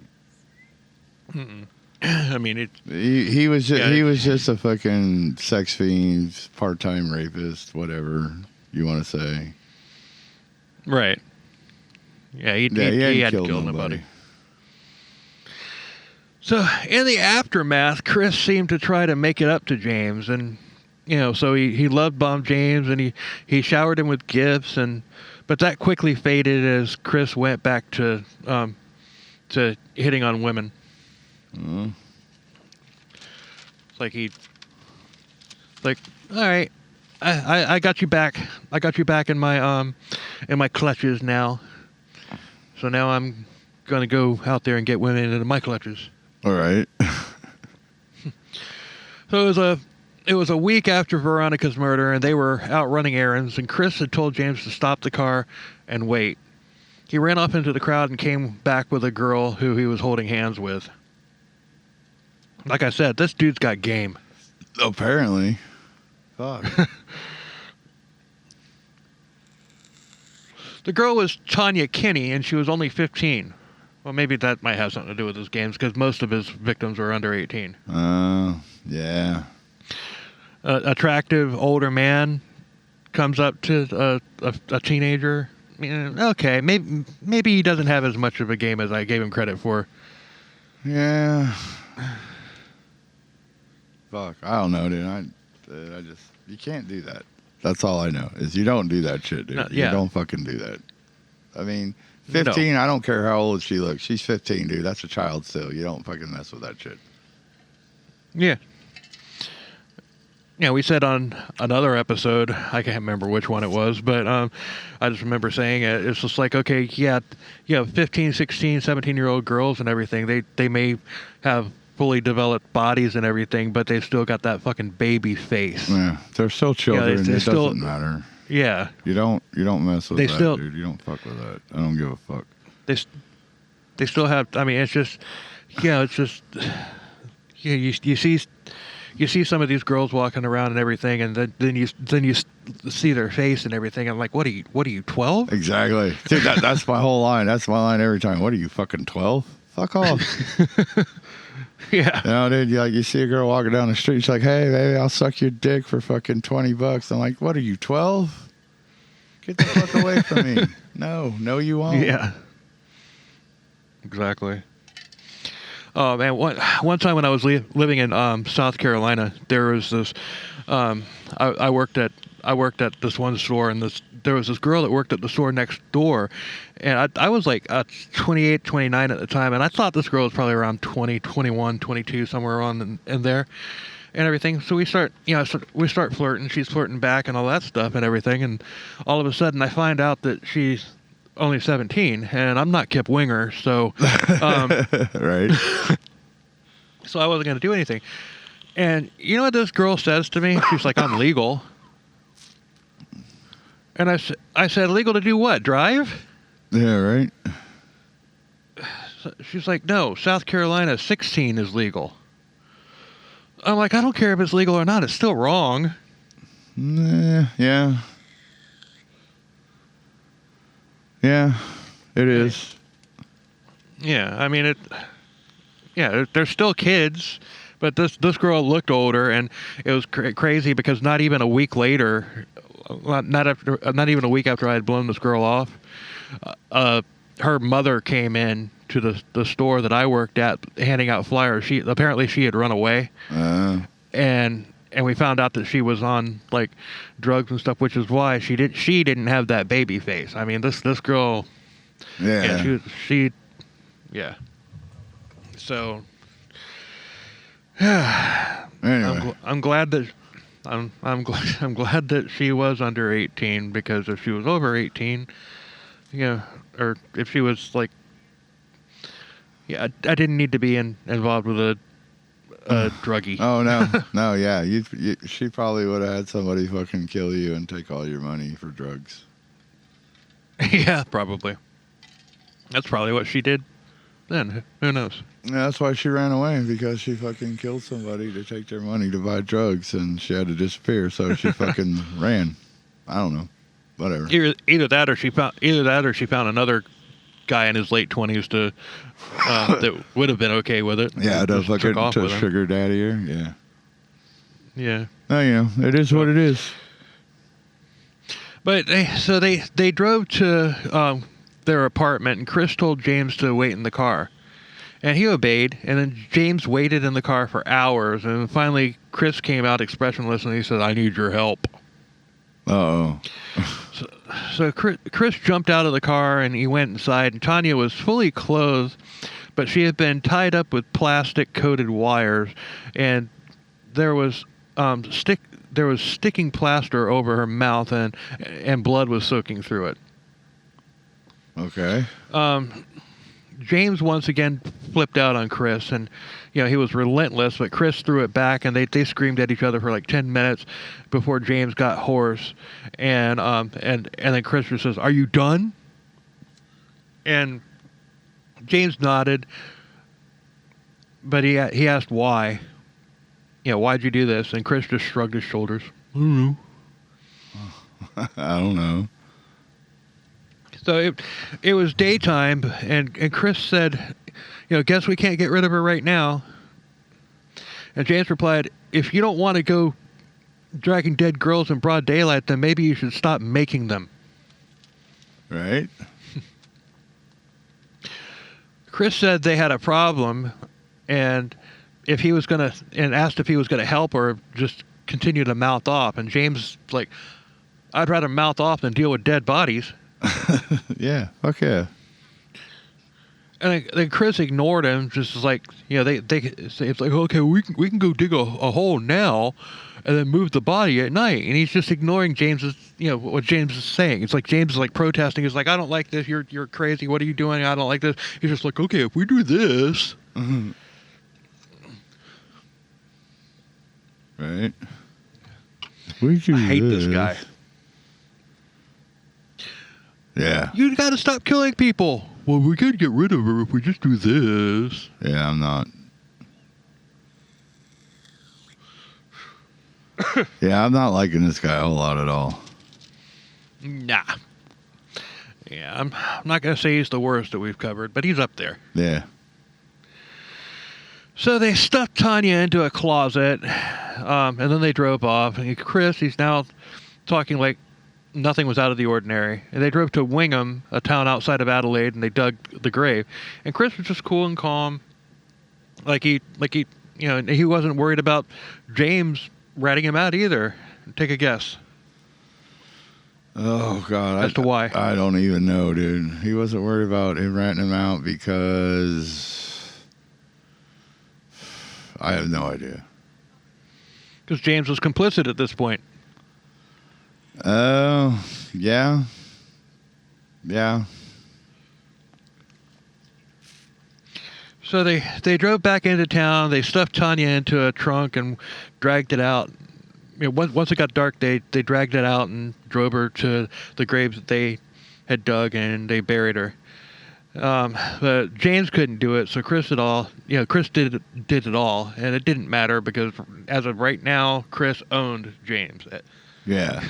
A: Mm-mm. I mean,
B: he was just a fucking sex fiend, part-time rapist, whatever you want to say.
A: Right. Yeah, he hadn't killed nobody. So in the aftermath, Chris seemed to try to make it up to James, and so he love bombed James, and he showered him with gifts, but that quickly faded as Chris went back to hitting on women.
B: Mm.
A: It's like, all right, I got you back. I got you back in my clutches now. So now I'm gonna go out there and get women into my clutches.
B: All right.
A: So it was a week after Veronica's murder, and they were out running errands, and Chris had told James to stop the car and wait. He ran off into the crowd and came back with a girl who he was holding hands with. Like I said, this dude's got game.
B: Apparently. Fuck.
A: The girl was Tanya Kinney, and she was only 15. Well, maybe that might have something to do with his games, because most of his victims were under 18.
B: Yeah.
A: Attractive older man comes up to a teenager. Okay, maybe he doesn't have as much of a game as I gave him credit for.
B: Yeah. Fuck, I don't know, dude. I just, you can't do that. That's all I know is you don't do that shit, dude.
A: Yeah.
B: You don't fucking do that. I mean, 15, no. I don't care how old she looks. She's 15, dude. That's a child still. You don't fucking mess with that shit.
A: Yeah. Yeah, we said on another episode, I can't remember which one it was, but I just remember saying it. It's just like, okay, yeah, 15, 16, 17-year-old girls and everything, they may have fully developed bodies and everything, but they've still got that fucking baby face.
B: Yeah, they're still children. It doesn't matter.
A: Yeah.
B: You don't mess with that, dude. You don't fuck with that. I don't give a fuck.
A: They still have, I mean, it's just, it's just, you see you see some of these girls walking around and everything, and then you see their face and everything. I'm like, what are you 12?
B: Exactly. Dude, that's my whole line. That's my line every time. What are you, fucking 12? Fuck off.
A: Yeah.
B: You know, dude, you see a girl walking down the street. She's like, hey, baby, I'll suck your dick for fucking $20. I'm like, what are you, 12? Get the fuck away from me. No, you won't.
A: Yeah. Exactly. Oh man, one time when I was living in South Carolina, there was this. I worked at this one store, and there was this girl that worked at the store next door, and I was like 28, 29 at the time, and I thought this girl was probably around 20, 21, 22, somewhere around in there, and everything. So we start flirting. She's flirting back and all that stuff and everything, and all of a sudden I find out that she's only 17, and I'm not Kip Winger, so
B: right.
A: so I wasn't going to do anything. And you know what this girl says to me? She's like, I'm legal. And I said, legal to do what? Drive?
B: Yeah, right.
A: So she's like, no, South Carolina 16 is legal. I'm like, I don't care if it's legal or not. It's still wrong.
B: Yeah. Yeah, it is.
A: Yeah, I mean, they're still kids, but this girl looked older, and it was crazy because not even a week later, not even a week after I had blown this girl off, her mother came in to the store that I worked at, handing out flyers. She had run away, and we found out that she was on like drugs and stuff, which is why she didn't have that baby face. I mean, this girl,
B: yeah,
A: she so
B: anyway.
A: I'm glad that I'm glad that she was under 18, because if she was over 18, or if she was like, I didn't need to be involved with a druggie.
B: Oh no, yeah, she probably would have had somebody fucking kill you and take all your money for drugs.
A: Yeah, probably. That's probably what she did then. Who knows?
B: Yeah, that's why she ran away, because she fucking killed somebody to take their money to buy drugs, and she had to disappear, so she fucking ran. I don't know, whatever.
A: Either that or she found another guy in his late 20s that would have been okay with it.
B: Yeah, to fucking sugar daddy her. Yeah.
A: Yeah.
B: Oh, it is what it is.
A: But they drove to their apartment, and Chris told James to wait in the car. And he obeyed, and then James waited in the car for hours, and finally Chris came out expressionless, and he said, I need your help.
B: Uh-oh.
A: So Chris jumped out of the car, and he went inside, and Tanya was fully clothed, but she had been tied up with plastic-coated wires, and there was sticking plaster over her mouth, and blood was soaking through it.
B: Okay.
A: James once again flipped out on Chris, and he was relentless, but Chris threw it back, and they screamed at each other for like 10 minutes before James got hoarse, and then Chris just says, "Are you done?" And James nodded, but he asked why. Why'd you do this? And Chris just shrugged his shoulders. I don't know.
B: I don't know.
A: So it was daytime, and Chris said, guess we can't get rid of her right now. And James replied, if you don't want to go dragging dead girls in broad daylight, then maybe you should stop making them.
B: Right.
A: Chris said they had a problem, and asked if he was gonna help or just continue to mouth off. And James was like, I'd rather mouth off than deal with dead bodies.
B: Yeah, fuck yeah.
A: And then Chris ignored him, just like, they say, it's like, okay, we can go dig a hole now and then move the body at night. And he's just ignoring James's, what James is saying. It's like James is like protesting. He's like, I don't like this. You're crazy. What are you doing? I don't like this. He's just like, okay, if we do this.
B: Mm-hmm. Right.
A: I hate this guy.
B: Yeah.
A: You got to stop killing people. Well, we could get rid of her if we just do this.
B: Yeah, I'm not. Yeah, I'm not liking this guy a whole lot at all.
A: Nah. Yeah, I'm not going to say he's the worst that we've covered, but he's up there.
B: Yeah.
A: So they stuffed Tanya into a closet, and then they drove off. And Chris, he's now talking like nothing was out of the ordinary. And they drove to Wingham, a town outside of Adelaide, and they dug the grave. And Chris was just cool and calm, like he, he wasn't worried about James ratting him out either. Take a guess.
B: Oh, God.
A: As to why.
B: I don't even know, dude. He wasn't worried about him ratting him out because I have no idea.
A: Because James was complicit at this point.
B: Oh, yeah. Yeah.
A: So they drove back into town. They stuffed Tanya into a trunk and dragged it out. Once it got dark, they dragged it out and drove her to the graves that they had dug, and they buried her. But James couldn't do it, so Chris did all. Chris did it all, and it didn't matter because as of right now, Chris owned James.
B: Yeah.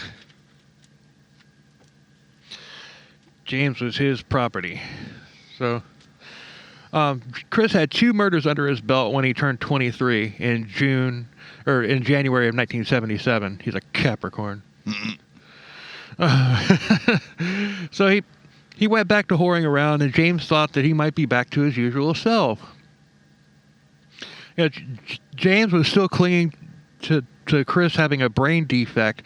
A: James was his property. So Chris had 2 murders under his belt when he turned 23 in January of 1977. He's a Capricorn. So he went back to whoring around, and James thought that he might be back to his usual self. James was still clinging to Chris having a brain defect,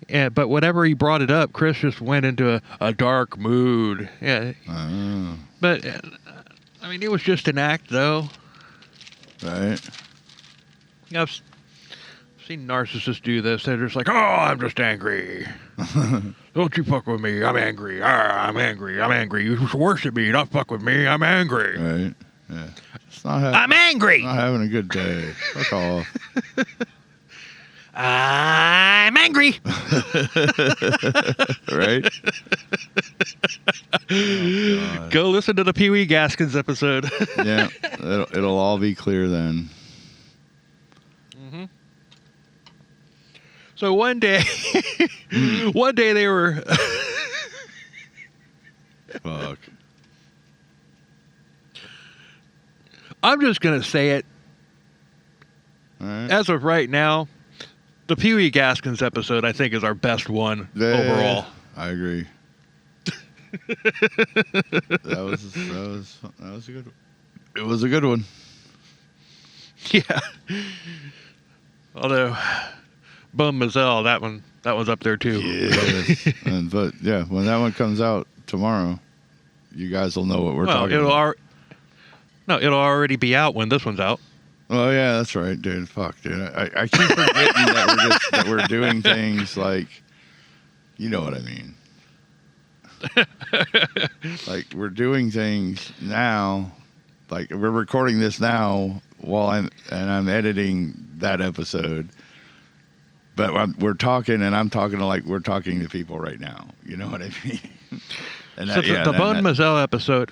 A: but whenever he brought it up, Chris just went into a dark mood. Yeah. But, I mean, it was just an act, though.
B: Right.
A: I've seen narcissists do this. They're just like, oh, I'm just angry. Don't you fuck with me. I'm angry. I'm angry. I'm angry. You worship me. Don't fuck with me. I'm angry.
B: Right. Yeah.
A: I'm angry.
B: Not having a good day. Fuck off.
A: I'm angry.
B: Right?
A: Oh, go listen to the Pee Wee Gaskins episode.
B: Yeah. It'll all be clear then.
A: Mm-hmm. So one day they were...
B: Fuck.
A: I'm just going to say it.
B: All right.
A: As of right now, the Pee Wee Gaskins episode, I think, is our best one overall.
B: I agree. That was a good one. It was a good one.
A: Yeah. Although, Bum Mazel, that one's up there too.
B: Yes. But yeah, when that one comes out tomorrow, you guys will know what we're talking about.
A: It'll already be out when this one's out.
B: Oh yeah, that's right, dude. Fuck, dude. I keep forgetting that we're doing things like, you know what I mean. Like we're doing things now, like we're recording this now while I'm editing that episode. But we're talking, and I'm talking we're talking to people right now. You know what I mean? And
A: so the Bone Mazel episode.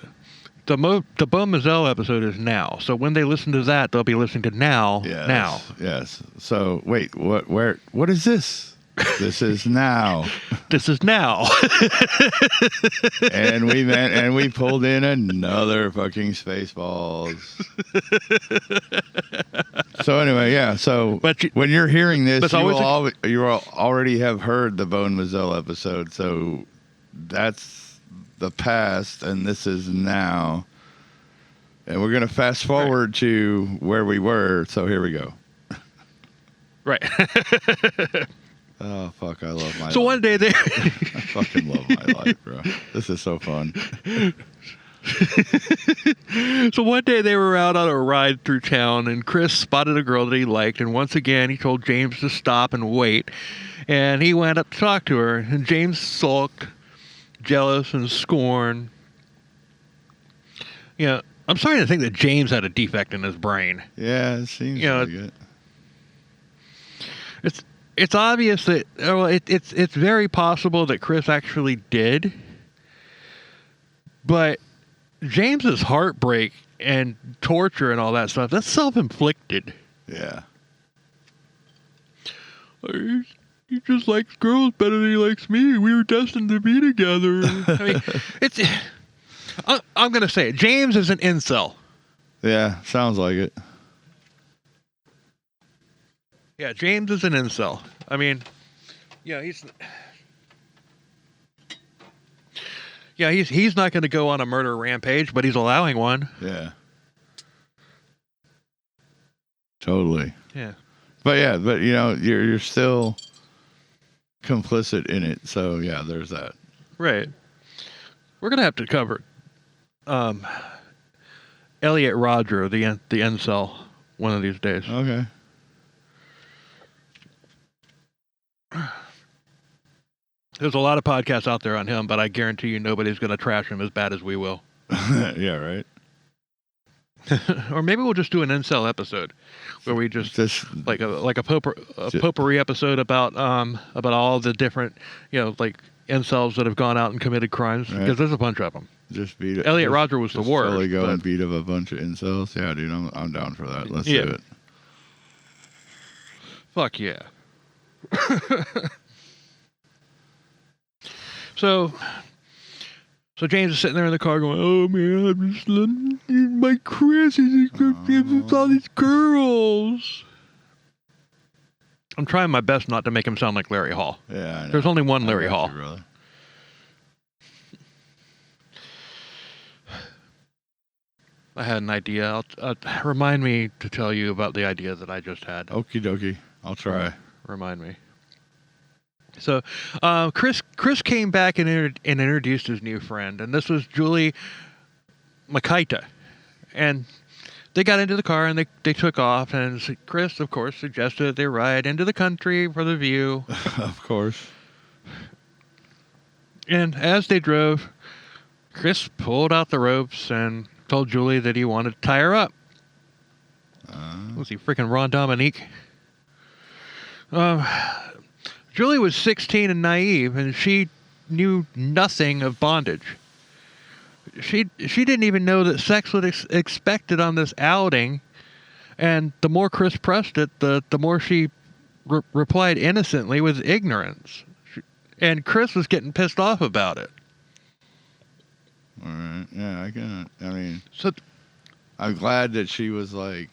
A: The Bone Mazel episode is now. So when they listen to that, they'll be listening to now.
B: Yes,
A: now.
B: Yes. So wait, what is this? This is now.
A: This is now.
B: And we pulled in another fucking Spaceballs. So anyway, yeah. So when you're hearing this, you will already have heard the Bone Mazel episode. So that's the past, and this is now. And we're gonna fast forward to where we were. So here we go.
A: Right.
B: Oh fuck! I love my life.
A: So one day they...
B: I fucking love my life, bro. This is so fun.
A: So one day they were out on a ride through town, and Chris spotted a girl that he liked, and once again he told James to stop and wait, and he went up to talk to her, and James sulked, jealous and scorn. Yeah, I'm starting to think that James had a defect in his brain.
B: Yeah, it seems like it.
A: It's obvious that it's very possible that Chris actually did, but James's heartbreak and torture and all that stuff, that's self-inflicted.
B: Yeah.
A: He just likes girls better than he likes me. We were destined to be together. I mean, it's. I'm gonna say it. James is an incel.
B: Yeah, sounds like it.
A: Yeah, James is an incel. I mean, yeah, he's. Yeah, he's not going to go on a murder rampage, but he's allowing one.
B: Yeah. Totally.
A: Yeah.
B: But you're still complicit in it. So yeah, there's that.
A: Right. We're gonna have to cover Elliot Rodger, the incel, one of these days.
B: Okay.
A: There's a lot of podcasts out there on him, but I guarantee you nobody's gonna trash him as bad as we will.
B: Yeah, right.
A: Or maybe we'll just do an incel episode where we just like a potpourri episode about all the different like incels that have gone out and committed crimes, because there's a bunch of them.
B: Just beat it.
A: Elliot Rodger was the worst.
B: Totally go and beat up a bunch of incels. Yeah, dude, I'm down for that. Let's do it.
A: Fuck yeah. So James is sitting there in the car going, "Oh man, I'm just my Chris is with all these girls." I'm trying my best not to make him sound like Larry Hall.
B: Yeah, I know.
A: There's only one Larry Hall. I had an idea. Remind me to tell you about the idea that I just had.
B: Okie dokie. I'll try.
A: Remind me. So, Chris came back and introduced his new friend, and this was Julie Makaita. And they got into the car and they took off, and Chris, of course, suggested that they ride into the country for the view.
B: Of course.
A: And as they drove, Chris pulled out the ropes and told Julie that he wanted to tie her up. Was he freaking Ron Dominique? Julie was 16 and naive, and she knew nothing of bondage. She didn't even know that sex was expected on this outing, and the more Chris pressed it, the more she replied innocently with ignorance. And Chris was getting pissed off about it.
B: All right. Yeah, I mean, so I'm glad that she was like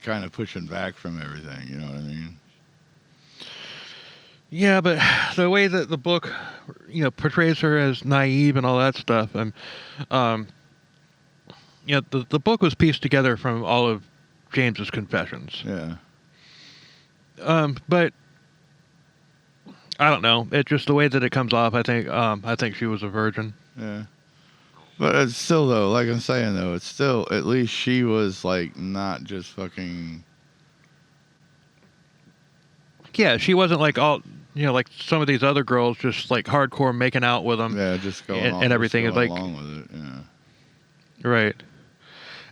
B: kind of pushing back from everything. You know what I mean?
A: Yeah, but the way that the book, portrays her as naive and all that stuff, and the book was pieced together from all of James's confessions.
B: Yeah.
A: But I don't know. It's just the way that it comes off. I think she was a virgin.
B: Yeah. But it's still, though, like I'm saying, though, it's still, at least she was, like, not just fucking...
A: Yeah, she wasn't like all, like some of these other girls just, like, hardcore making out with them.
B: Yeah, just going
A: and everything.
B: Just
A: going
B: along with it, yeah.
A: Right.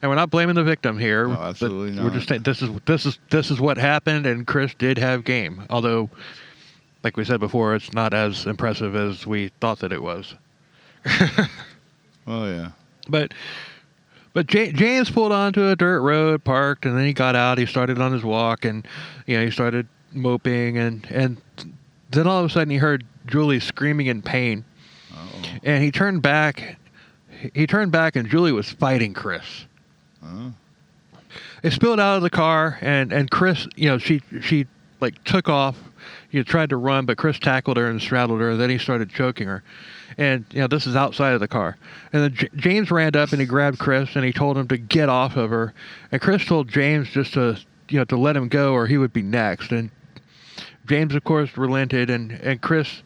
A: And we're not blaming the victim here.
B: No, absolutely not.
A: We're just saying this is what happened, and Chris did have game. Although, like we said before, it's not as impressive as we thought that it was.
B: Oh, yeah.
A: But James pulled onto a dirt road, parked, and then he got out. He started on his walk, and he started moping, and then all of a sudden he heard Julie screaming in pain.
B: Uh-oh.
A: And he turned back. And Julie was fighting Chris.
B: Oh.
A: It spilled out of the car, and Chris, she like took off. Tried to run, but Chris tackled her and straddled her. And then he started choking her. And, this is outside of the car. And then James ran up and he grabbed Chris and he told him to get off of her. And Chris told James just to let him go or he would be next. And James, of course, relented, and Chris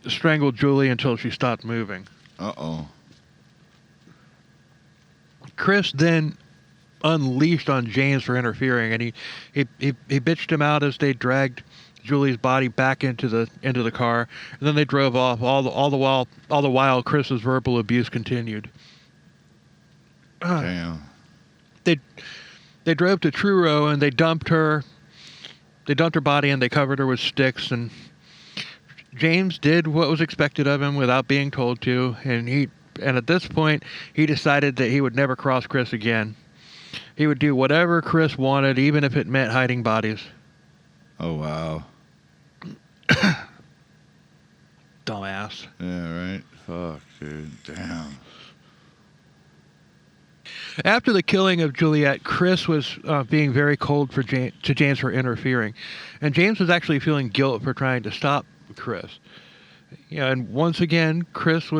A: strangled Julie until she stopped moving.
B: Uh-oh.
A: Chris then unleashed on James for interfering, and he bitched him out as they dragged Julie's body back into the car, and then they drove off. All the while, Chris's verbal abuse continued.
B: Damn.
A: They drove to Truro and they dumped her. They dumped her body and they covered her with sticks. And James did what was expected of him without being told to. And at this point, he decided that he would never cross Chris again. He would do whatever Chris wanted, even if it meant hiding bodies.
B: Oh, wow.
A: Dumbass.
B: Yeah, right? Fuck, dude. Damn.
A: After the killing of Juliet, Chris was being very cold to James for interfering. And James was actually feeling guilt for trying to stop Chris. Yeah, and once again, Chris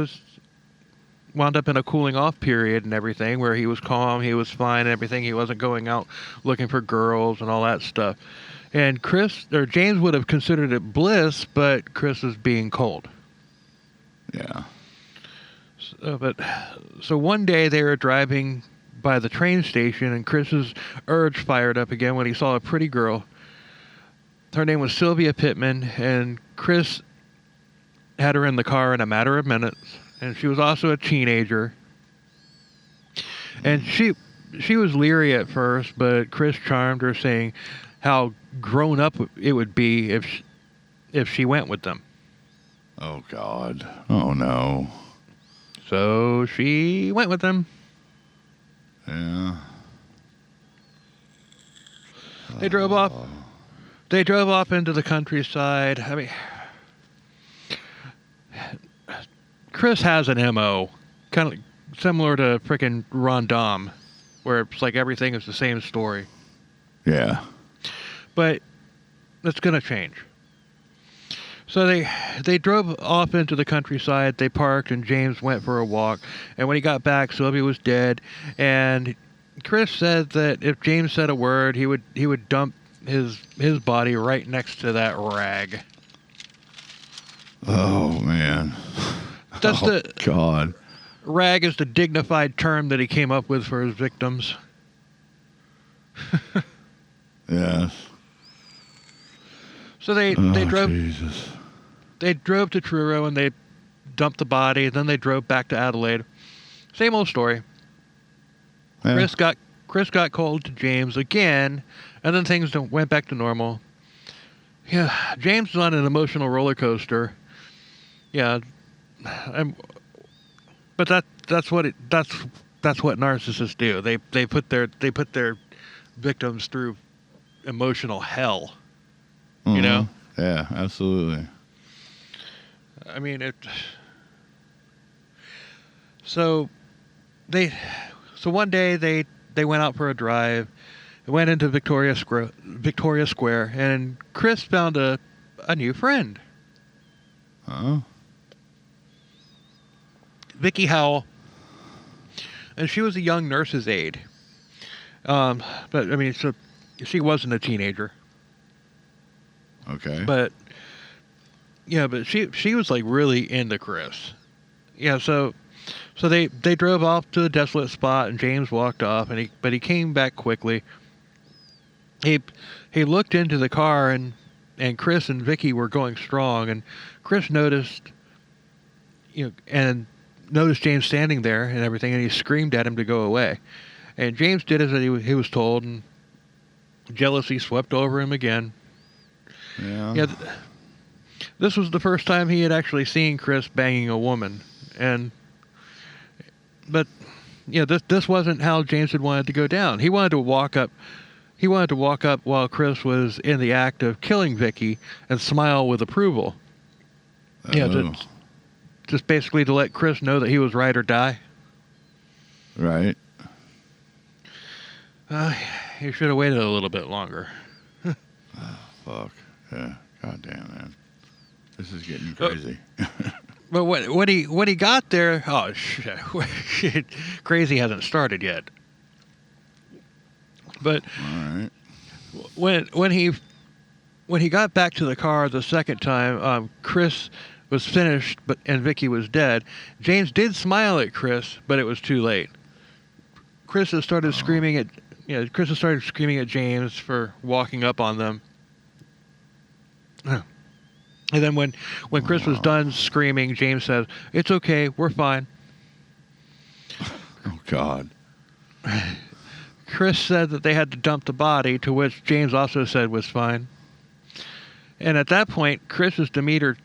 A: wound up in a cooling off period and everything, where he was calm, he was fine and everything. He wasn't going out looking for girls and all that stuff. And James would have considered it bliss, but Chris was being cold.
B: Yeah.
A: So one day they were driving by the train station, and Chris's urge fired up again when he saw a pretty girl. Her name was Sylvia Pittman, and Chris had her in the car in a matter of minutes. And she was also a teenager. And she was leery at first, but Chris charmed her, saying how grown up it would be if she went with them.
B: Oh, God. Oh, no.
A: So she went with them.
B: Yeah.
A: They drove off. They drove off into the countryside. I mean, Chris has an MO, kind of similar to frickin' Ron Dom, where it's like everything is the same story.
B: Yeah.
A: But it's gonna change. So they drove off into the countryside. They parked, and James went for a walk. And when he got back, Sylvia was dead. And Chris said that if James said a word, he would dump his body right next to that rag.
B: Oh, man. God.
A: Rag is the dignified term that he came up with for his victims.
B: Yes.
A: So they drove.
B: Jesus.
A: They drove to Truro and they dumped the body. Then they drove back to Adelaide. Same old story.
B: Yeah.
A: Chris got cold to James again, and then things went back to normal. Yeah, James was on an emotional roller coaster. Yeah, but that's what narcissists do. They put their victims through emotional hell. You know?
B: Yeah, absolutely.
A: I mean it. So one day they went out for a drive. They went into Victoria Square, and Chris found a new friend.
B: Oh.
A: Vicky Howell, and she was a young nurse's aide. But I mean, so she wasn't a teenager.
B: Okay.
A: But yeah, but she was like really into Chris. Yeah, so they drove off to a desolate spot, and James walked off, but he came back quickly. He looked into the car, and Chris and Vicky were going strong, and Chris noticed James standing there and everything, and he screamed at him to go away. And James did as he was told, and jealousy swept over him again.
B: Yeah.
A: This was the first time he had actually seen Chris banging a woman, but this wasn't how James had wanted to go down. He wanted to walk up. He wanted to walk up while Chris was in the act of killing Vicky and smile with approval.
B: Oh.
A: Just basically to let Chris know that he was right or die.
B: Right.
A: He should have waited a little bit longer.
B: Fuck. Yeah. God damn, man. This is getting crazy.
A: But when he got there, oh shit, crazy hasn't started yet. But
B: All right.
A: when he got back to the car the second time, Chris was finished, and Vicky was dead. James did smile at Chris, but it was too late. Chris has started screaming at James for walking up on them. And then when Chris was done screaming, James says, "It's okay, we're fine."
B: Oh, God.
A: Chris said that they had to dump the body, to which James also said was fine. And at that point, Chris's demeanor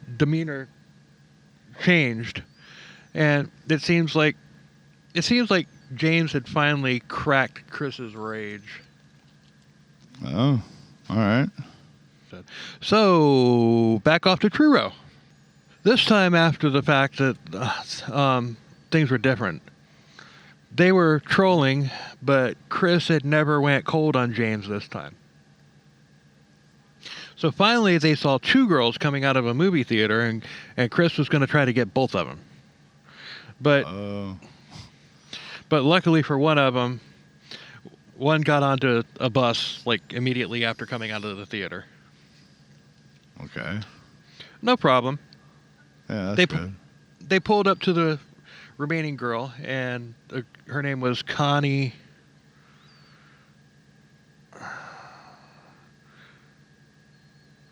A: changed, and it seems like James had finally cracked Chris's rage.
B: Oh, all right.
A: So, back off to Truro. This time after the fact that things were different. They were trolling, but Chris had never went cold on James this time. So finally they saw two girls coming out of a movie theater, and Chris was going to try to get both of them. But luckily for one of them, one got onto a bus like immediately after coming out of the theater.
B: Okay.
A: No problem.
B: Yeah, that's good.
A: They pulled up to the remaining girl, and her name was Connie.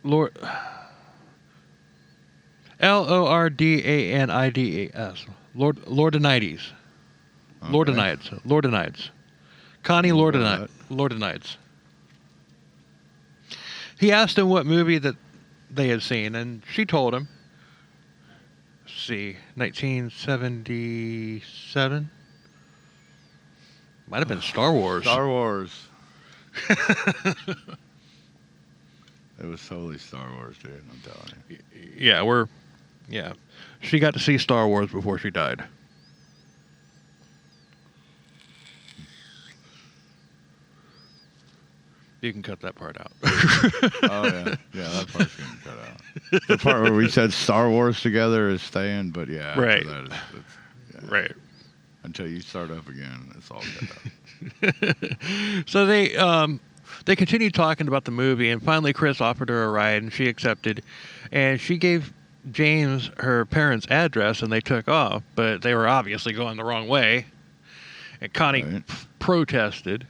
A: Lordanides. Lordanides.
B: Okay.
A: Lordanides. Connie Lordanides. He asked him what movie that they had seen, and she told him. Let's see, 1977. Might have been Star Wars.
B: Star Wars. It was totally Star Wars, dude. I'm telling you.
A: Yeah. She got to see Star Wars before she died. You can cut that part out.
B: Oh, yeah. Yeah, that part's going to cut out. The part where we said Star Wars together is staying, but yeah.
A: Right.
B: That is,
A: Right.
B: Until you start up again, it's all cut out.
A: So they continued talking about the movie, and finally Chris offered her a ride, and she accepted. And she gave James her parents' address, and they took off, but they were obviously going the wrong way. And Connie protested,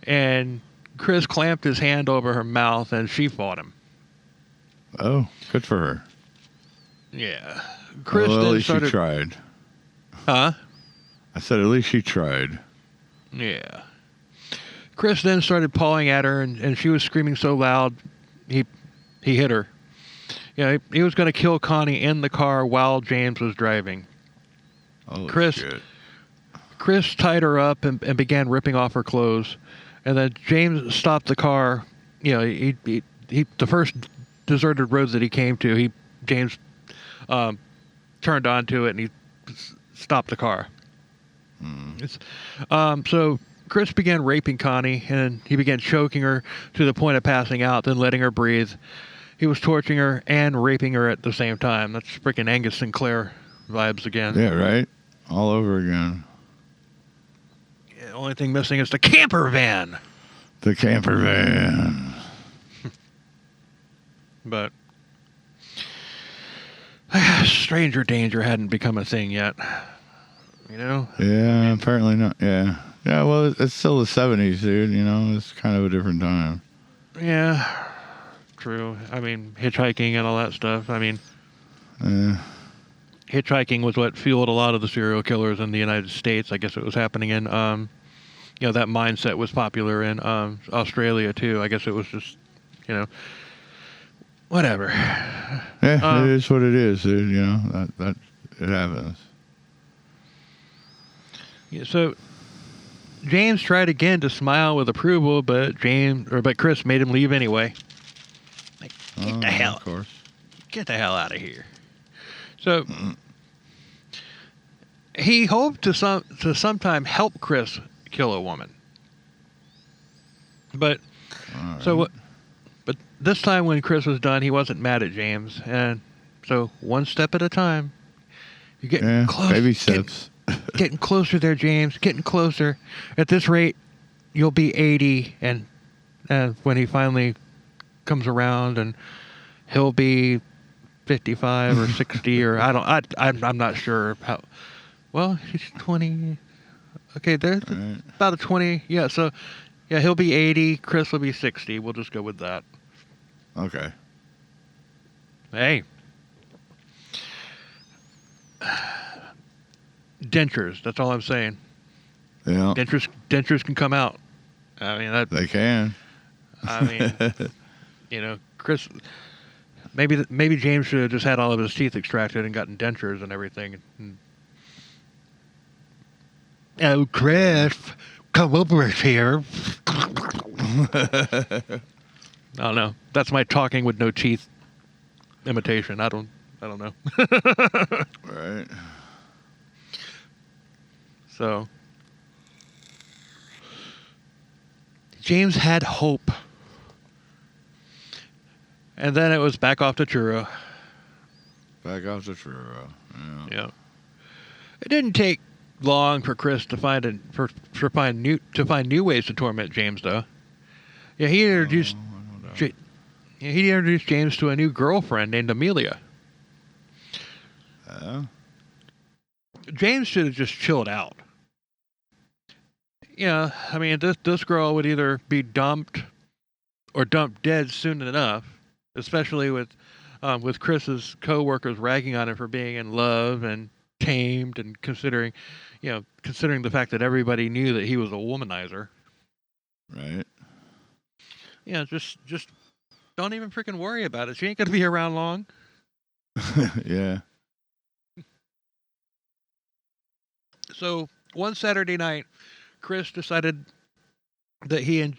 A: and Chris clamped his hand over her mouth, and she fought him.
B: Oh, good for her.
A: Yeah. Chris
B: well, at
A: then
B: least
A: started...
B: she tried.
A: Huh?
B: I said at least she tried.
A: Yeah. Chris then started pawing at her, and she was screaming so loud, he hit her. Yeah, he was going to kill Connie in the car while James was driving.
B: Oh, shit.
A: Chris tied her up and began ripping off her clothes. And then James stopped the car. You know, he the first deserted road that he came to, James turned onto it and he stopped the car. So Chris began raping Connie, and he began choking her to the point of passing out, then letting her breathe. He was torturing her and raping her at the same time. That's freaking Angus Sinclair vibes again.
B: Yeah, right? All over again.
A: Yeah, the only thing missing is the camper van.
B: The camper van.
A: But stranger danger hadn't become a thing yet. You know?
B: Yeah, apparently not. Yeah. Yeah, well, it's still the 70s, dude. You know, it's kind of a different time.
A: Yeah, true. I mean, hitchhiking and all that stuff. I mean, hitchhiking was what fueled a lot of the serial killers in the United States. I guess it was happening in, that mindset was popular in Australia, too. I guess it was just, whatever.
B: Yeah, it is what it is, dude. You know, that it happens.
A: Yeah, so James tried again to smile with approval, but Chris made him leave anyway. Like, get the hell out of here. So he hoped to sometime help Chris kill a woman. But but this time when Chris was done, he wasn't mad at James, and so one step at a time. You're getting close.
B: Baby steps.
A: Getting closer there, James. Getting closer. At this rate, you'll be 80, and when he finally comes around, and he'll be 55 or 60, or I'm not sure how. Well, he's 20. Okay, there's about a 20. Yeah, so yeah, he'll be 80. Chris will be 60. We'll just go with that.
B: Okay.
A: Hey. Dentures. That's all I'm saying.
B: Yeah.
A: Dentures can come out. I mean,
B: they can.
A: I mean, Chris. Maybe James should have just had all of his teeth extracted and gotten dentures and everything. Oh, Chris, come over here. I don't know. That's my talking with no teeth imitation. I don't know.
B: Right.
A: So James had hope. And then it was back off to Truro.
B: Back off to Truro. Yeah.
A: Yeah. It didn't take long for Chris to find new ways to torment James, though. Yeah, he introduced
B: I don't know.
A: he introduced James to a new girlfriend named Amelia. James should have just chilled out. Yeah, I mean, this girl would either be dumped or dumped dead soon enough, especially with Chris's coworkers ragging on him for being in love and tamed, and considering the fact that everybody knew that he was a womanizer.
B: Right.
A: Yeah, just don't even freaking worry about it. She ain't gonna be around long.
B: Yeah.
A: So one Saturday night, Chris decided that he and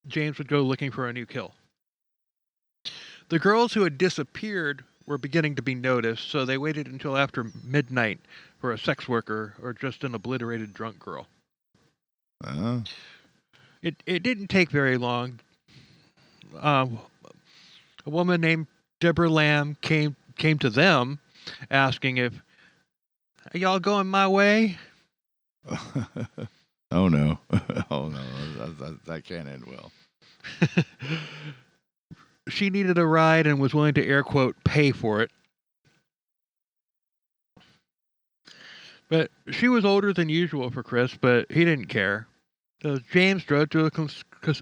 A: James would go looking for a new kill. The girls who had disappeared were beginning to be noticed, so they waited until after midnight for a sex worker or just an obliterated drunk girl. It didn't take very long. A woman named Deborah Lamb came to them, asking if, "Are y'all going my way?"
B: Oh no. Oh no. That can't end well.
A: She needed a ride and was willing to air quote pay for it. But she was older than usual for Chris, but he didn't care. So James drove to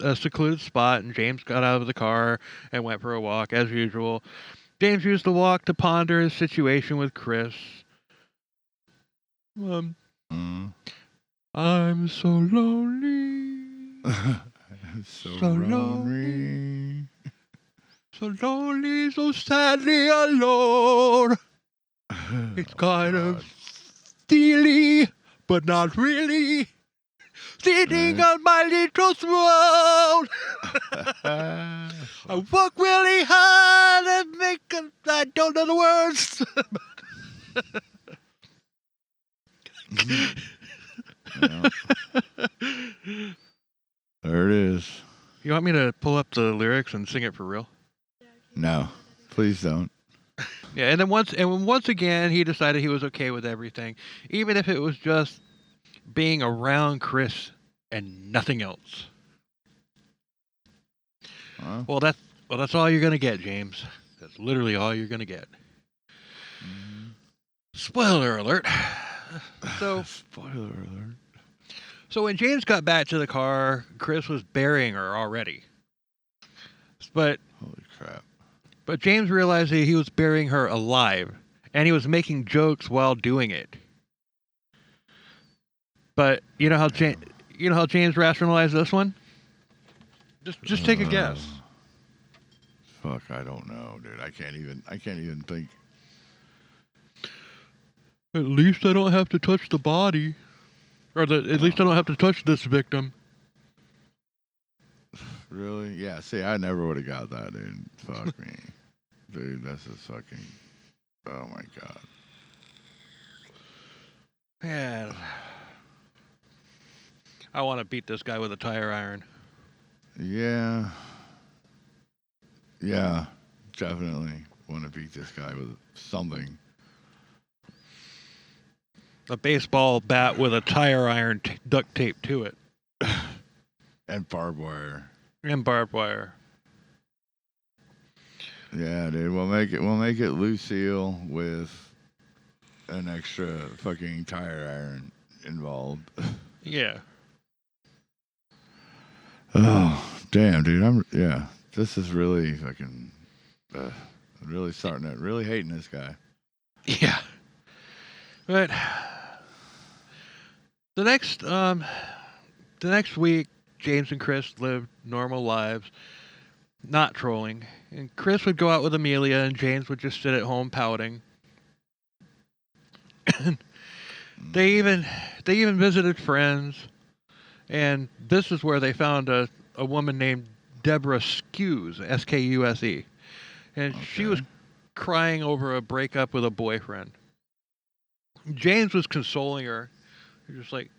A: a secluded spot, and James got out of the car and went for a walk as usual. James used the walk to ponder his situation with Chris. I'm so lonely.
B: so
A: lonely. So lonely, so sadly alone. It's kind of steely, but not really. Sitting on my little throne. I work really hard and I don't know the words.
B: There it is.
A: You want me to pull up the lyrics and sing it for real?
B: No, please don't.
A: Yeah, and then once again, he decided he was okay with everything, even if it was just being around Chris and nothing else.
B: Huh?
A: Well, that's all you're gonna get, James. That's literally all you're gonna get. Spoiler alert. So,
B: spoiler alert.
A: So when James got back to the car, Chris was burying her already. But
B: holy crap.
A: But James realized that he was burying her alive, and he was making jokes while doing it. But you know how James rationalized this one? Just take a guess.
B: Fuck, I don't know, dude. I can't even think.
A: At least I don't have to touch the body. At least I don't have to touch this victim.
B: Really? Yeah, see, I never would have got that, dude. Fuck me. Dude, that's just fucking... Oh, my God.
A: Man. I want to beat this guy with a tire iron.
B: Yeah. Yeah, definitely want to beat this guy with something.
A: A baseball bat with a tire iron duct tape to it.
B: And barbed wire.
A: And barbed wire.
B: Yeah, dude. We'll make it Lucille with an extra fucking tire iron involved.
A: Yeah.
B: Oh, damn, dude. This is really fucking really starting to really hating this guy.
A: Yeah. But the next week, James and Chris lived normal lives, not trolling. And Chris would go out with Amelia, and James would just sit at home pouting. They even visited friends, and this is where they found a woman named Deborah Skuse, Skuse, and she was
B: Okay.
A: crying over a breakup with a boyfriend. James was consoling her. He was just like,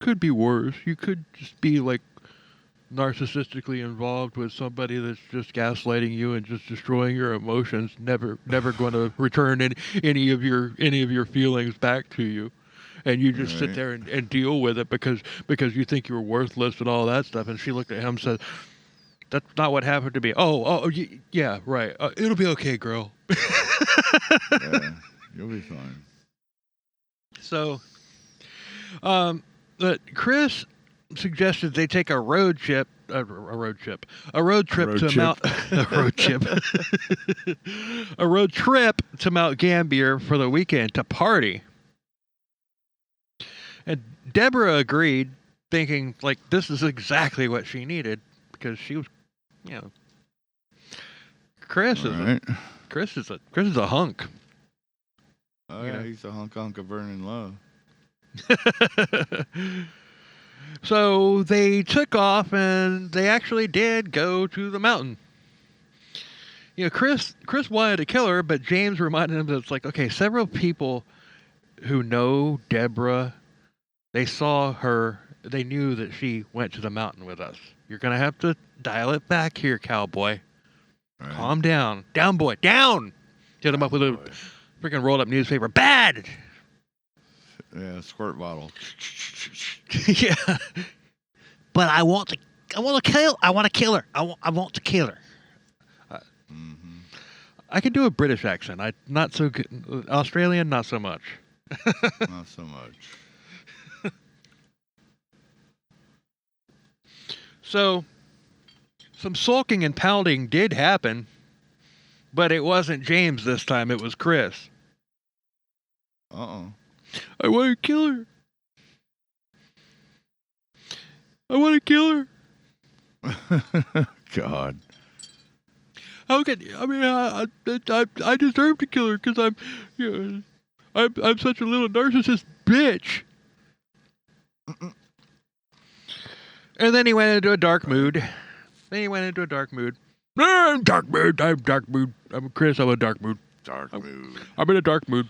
A: could be worse. You could just be like narcissistically involved with somebody that's just gaslighting you and just destroying your emotions, never going to return any of your feelings back to you, and you just sit
B: Right.
A: there and deal with it because you think you're worthless and all that stuff. And she looked at him and said, "That's not what happened to me." Yeah, right. It'll be okay, girl.
B: Yeah. You'll be fine.
A: So, but Chris suggested they take a road trip
B: A road
A: to
B: chip.
A: a road trip to Mount Gambier for the weekend to party. And Deborah agreed, thinking like this is exactly what she needed because she was, you know, Chris
B: All
A: is
B: right.
A: Chris is a hunk.
B: Oh,
A: You
B: yeah,
A: know.
B: he's a hunk of burning love.
A: So they took off and they actually did go to the mountain. Chris wanted to kill her, but James reminded him that it's like, okay, several people who know Deborah, they saw her, they knew that she went to the mountain with us. You're gonna have to dial it back here, cowboy.
B: Right.
A: Calm down. Down, boy, down! Hit him up with a
B: Boy.
A: freaking rolled up newspaper. Bad!
B: Yeah, squirt bottle.
A: Yeah.
C: But I want to kill her. I want to kill her.
B: Mm-hmm.
A: I can do a British accent. I not so good. Australian, not so much.
B: Not so much.
A: So, some sulking and pounding did happen, but it wasn't James this time. It was Chris.
B: Uh-oh.
A: I want to kill her. I want to kill her.
B: God.
A: How can I mean? I deserve to kill her because I'm such a little narcissist bitch. And then he went into a dark mood. I'm dark mood. I'm Chris. I'm a dark mood.
B: Dark mood.
A: I'm in a dark mood.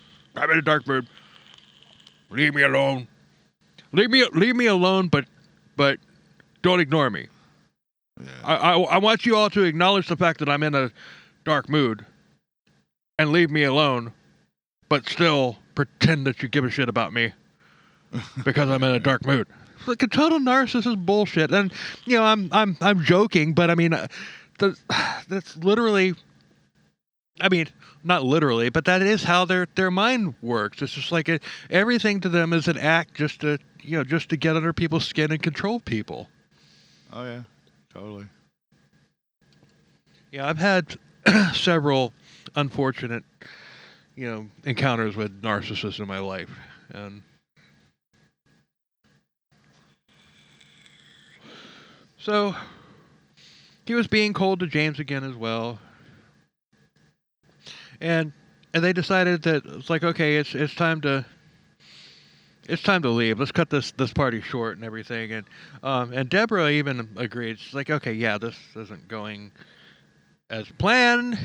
A: Leave me alone. Leave me alone, but don't ignore me.
B: Yeah.
A: I want you all to acknowledge the fact that I'm in a dark mood and leave me alone, but still pretend that you give a shit about me because I'm in a dark mood. It's like a total narcissist bullshit. And I'm joking, but I mean that's literally, I mean, not literally, but that is how their mind works. It's just like everything to them is an act just to get under people's skin and control people.
B: Oh, yeah. Totally.
A: Yeah, I've had several unfortunate, encounters with narcissists in my life, and so he was being cold to James again as well, and they decided that it's like, okay, it's time to leave. Let's cut this party short and everything. And Deborah even agreed. She's like, okay, yeah, this isn't going as planned.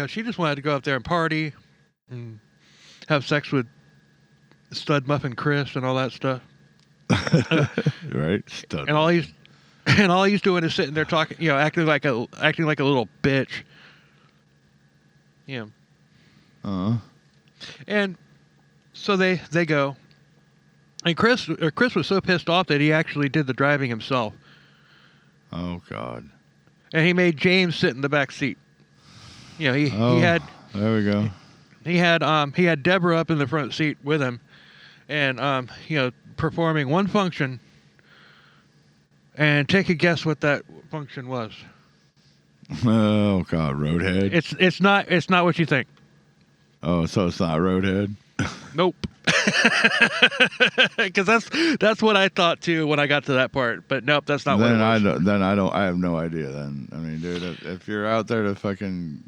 A: She just wanted to go up there and party and have sex with Stud Muffin Chris and all that stuff.
B: Right? Stud.
A: And all he's doing is sitting there talking, acting like a little bitch. Yeah.
B: Uh-huh.
A: And so they go, and Chris was so pissed off that he actually did the driving himself,
B: Oh, God.
A: and he made James sit in the back seat. He
B: Oh,
A: had
B: there we go.
A: he had Deborah up in the front seat with him, and performing one function. And take a guess what that function was.
B: Oh, God. Roadhead?
A: It's not what you think.
B: Oh, so it's not Roadhead?
A: Nope. Because that's what I thought too when I got to that part. But nope, that's not what it was.
B: I have no idea then. I mean, dude, if you're out there to fucking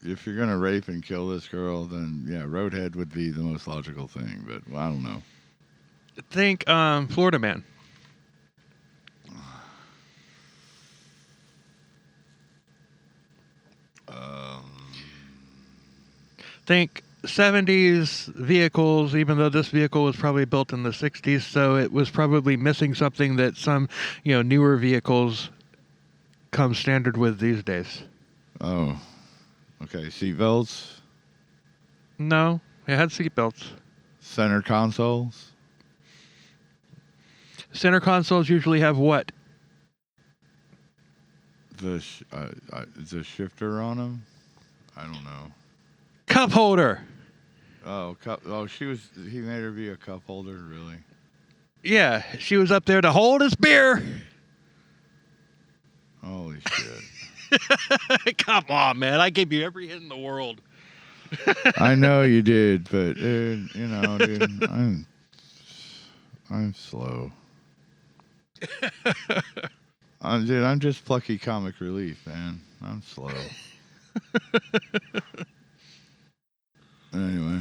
B: if you're gonna rape and kill this girl, then yeah, Roadhead would be the most logical thing. But well, I don't know.
A: Think Florida Man. Think 70s vehicles, even though this vehicle was probably built in the 60s, so it was probably missing something that some, newer vehicles come standard with these days.
B: Oh, okay. Seatbelts,
A: No, it had seatbelts.
B: center consoles.
A: Center consoles usually have what?
B: The shifter on them. I don't know.
A: Cup holder.
B: Oh, cup. Oh, he made her be a cup holder, really?
A: Yeah, she was up there to hold his beer.
B: Holy shit.
A: Come on, man. I gave you every hint in the world.
B: I know you did, but dude, dude, I'm slow. I'm just plucky comic relief, man. I'm slow. Anyway.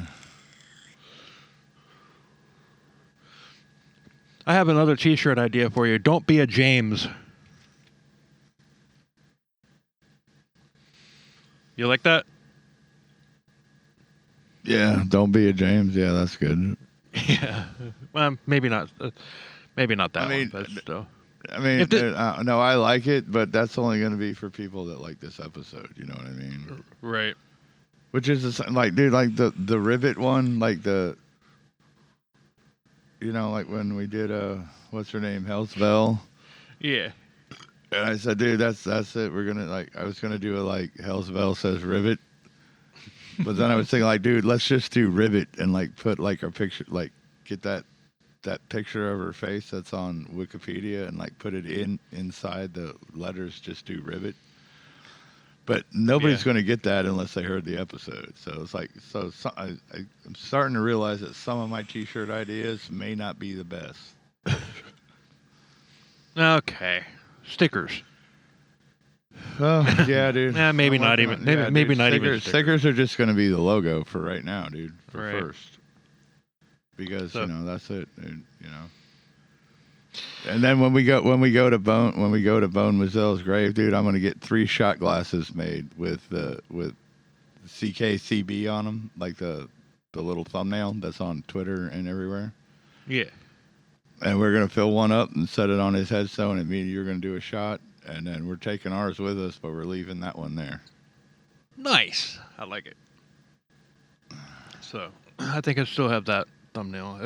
A: I have another t-shirt idea for you. Don't be a James. You like that?
B: Yeah, don't be a James. Yeah, that's good.
A: Yeah. Well, maybe not. Maybe not that one, but still.
B: I mean, no, I like it, but that's only going to be for people that like this episode. You know what I mean?
A: Right.
B: Which is like, dude, like the rivet one, like like when we did what's her name, Hell's Bell.
A: Yeah.
B: And I said, dude, that's it. We're gonna I was gonna do it like Hell's Bell says rivet, but then I was thinking like, dude, let's just do rivet and like put like our picture, like get that picture of her face that's on Wikipedia and like put it inside the letters. Just do rivet. But nobody's going to get that unless they heard the episode. So it's like, I'm starting to realize that some of my T-shirt ideas may not be the best.
A: Okay. Stickers.
B: Oh yeah, dude.
A: Maybe not even. Maybe not even.
B: Stickers are just going to be the logo for right now, dude. For
A: right.
B: first, because that's it, dude, And then when we go to Bone Mazelle's grave, dude, I'm gonna get 3 shot glasses made with CKCB on them, like the little thumbnail that's on Twitter and everywhere.
A: Yeah.
B: And we're gonna fill one up and set it on his headstone, and me and you're gonna do a shot, and then we're taking ours with us, but we're leaving that one there.
A: Nice. I like it. So I think I still have that thumbnail.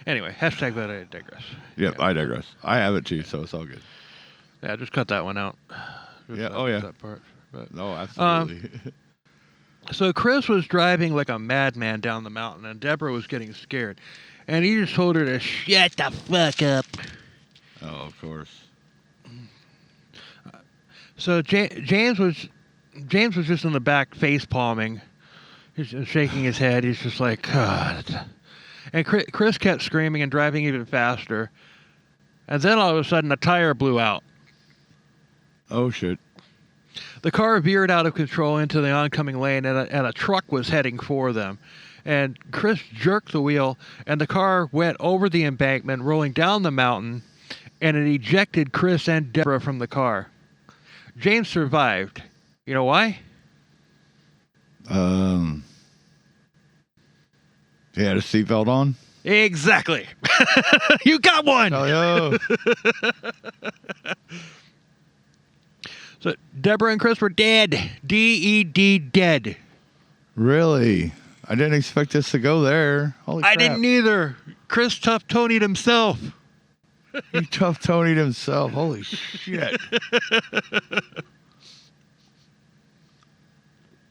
A: Anyway, hashtag that I digress.
B: Yep, yeah. I digress. I have it too, so it's all good.
A: Yeah, just cut that one out.
B: Yeah,
A: That part. But,
B: no, absolutely.
A: So Chris was driving like a madman down the mountain, and Deborah was getting scared. And he just told her to shut the fuck up.
B: Oh, of course.
A: So James was just in the back face palming. He's just shaking his head. He's just like, God. And Chris kept screaming and driving even faster. And then all of a sudden, a tire blew out.
B: Oh, shit.
A: The car veered out of control into the oncoming lane, and a truck was heading for them. And Chris jerked the wheel, and the car went over the embankment, rolling down the mountain, and it ejected Chris and Deborah from the car. James survived. You know why?
B: He had a seatbelt on?
A: Exactly. You got one.
B: Oh, yo.
A: So Deborah and Chris were dead. D-E-D, dead.
B: Really? I didn't expect us to go there. Holy crap.
A: I didn't either. Chris tough Tony'd himself.
B: He tough Tony'd himself. Holy shit.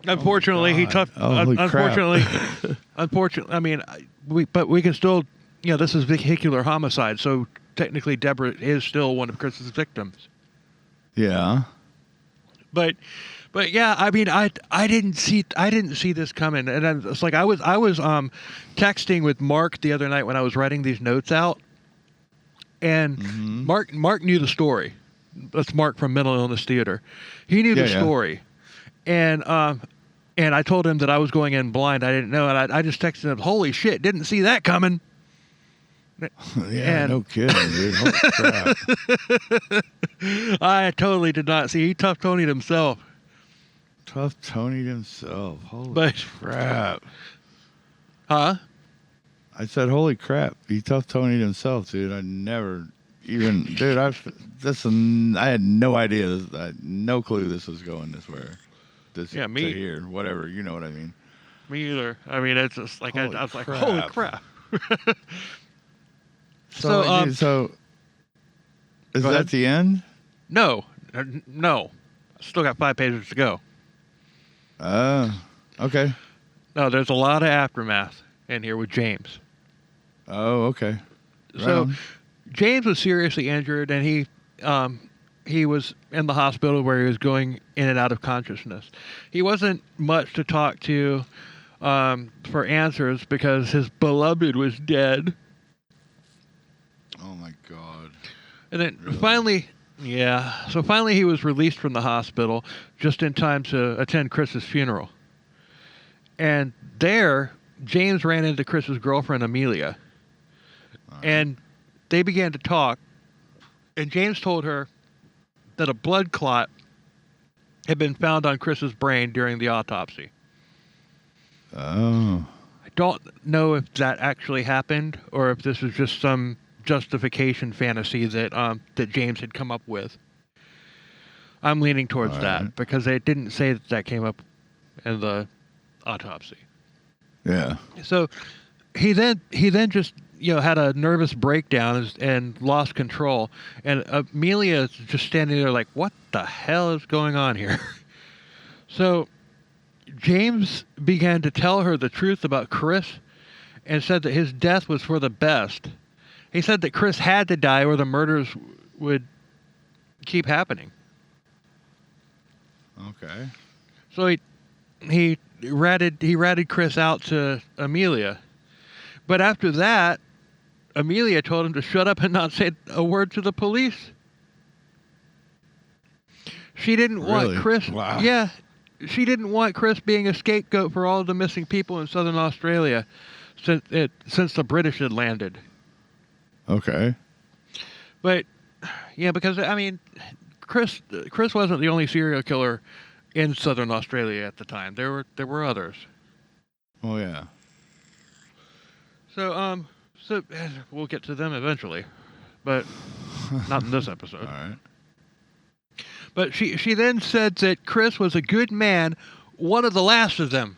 A: Unfortunately, he tough. Unfortunately, I mean, we can still, this is vehicular homicide, so technically Deborah is still one of Chris's victims.
B: Yeah.
A: But yeah, I mean, I didn't see this coming, and it's like I was texting with Mark the other night when I was writing these notes out, and Mark knew the story. That's Mark from Mental Illness Theater. He knew the story, and And I told him that I was going in blind. I didn't know. And I just texted him, holy shit, didn't see that coming.
B: Yeah,
A: And-
B: no kidding, dude. Holy crap.
A: I totally did not see. He tough Tony'd himself.
B: Tough Tony himself. Holy
A: But-
B: crap.
A: Huh?
B: I said, holy crap. He tough Tony'd himself, dude. I never even, dude, I had no idea. I had no clue this was going this way.
A: Yeah, me-
B: To here, whatever. You know what I mean?
A: Me either. I mean, it's just like, I was like,
B: crap.
A: holy crap.
B: So, so is
A: Go
B: that
A: ahead.
B: the end?
A: No. Still got 5 pages to go.
B: Okay.
A: No, there's a lot of aftermath in here with James.
B: Oh, okay. Right
A: So
B: on.
A: James was seriously injured, and he was in the hospital where he was going in and out of consciousness. He wasn't much to talk to for answers because his beloved was dead.
B: Oh my God.
A: And then
B: Really?
A: finally he was released from the hospital just in time to attend Chris's funeral. And there, James ran into Chris's girlfriend, Amelia. And they began to talk. And James told her that a blood clot had been found on Chris's brain during the autopsy.
B: Oh.
A: I don't know if that actually happened or if this was just some justification fantasy that that James had come up with. I'm leaning towards
B: All
A: that
B: right.
A: because they didn't say that came up in the autopsy.
B: Yeah.
A: So he then just had a nervous breakdown and lost control, and Amelia is just standing there like, what the hell is going on here? So James began to tell her the truth about Chris and said that his death was for the best. He said that Chris had to die or the murders would keep happening.
B: Okay.
A: So he ratted Chris out to Amelia. But after that, Amelia told him to shut up and not say a word to the police. She didn't want
B: Really?
A: Chris.
B: Wow.
A: Yeah, she didn't want Chris being a scapegoat for all of the missing people in southern Australia since the British had landed.
B: Okay.
A: But yeah, because I mean, Chris wasn't the only serial killer in southern Australia at the time. There were others.
B: Oh yeah.
A: So we'll get to them eventually, but not in this episode.
B: All right.
A: But she then said that Chris was a good man, one of the last of them.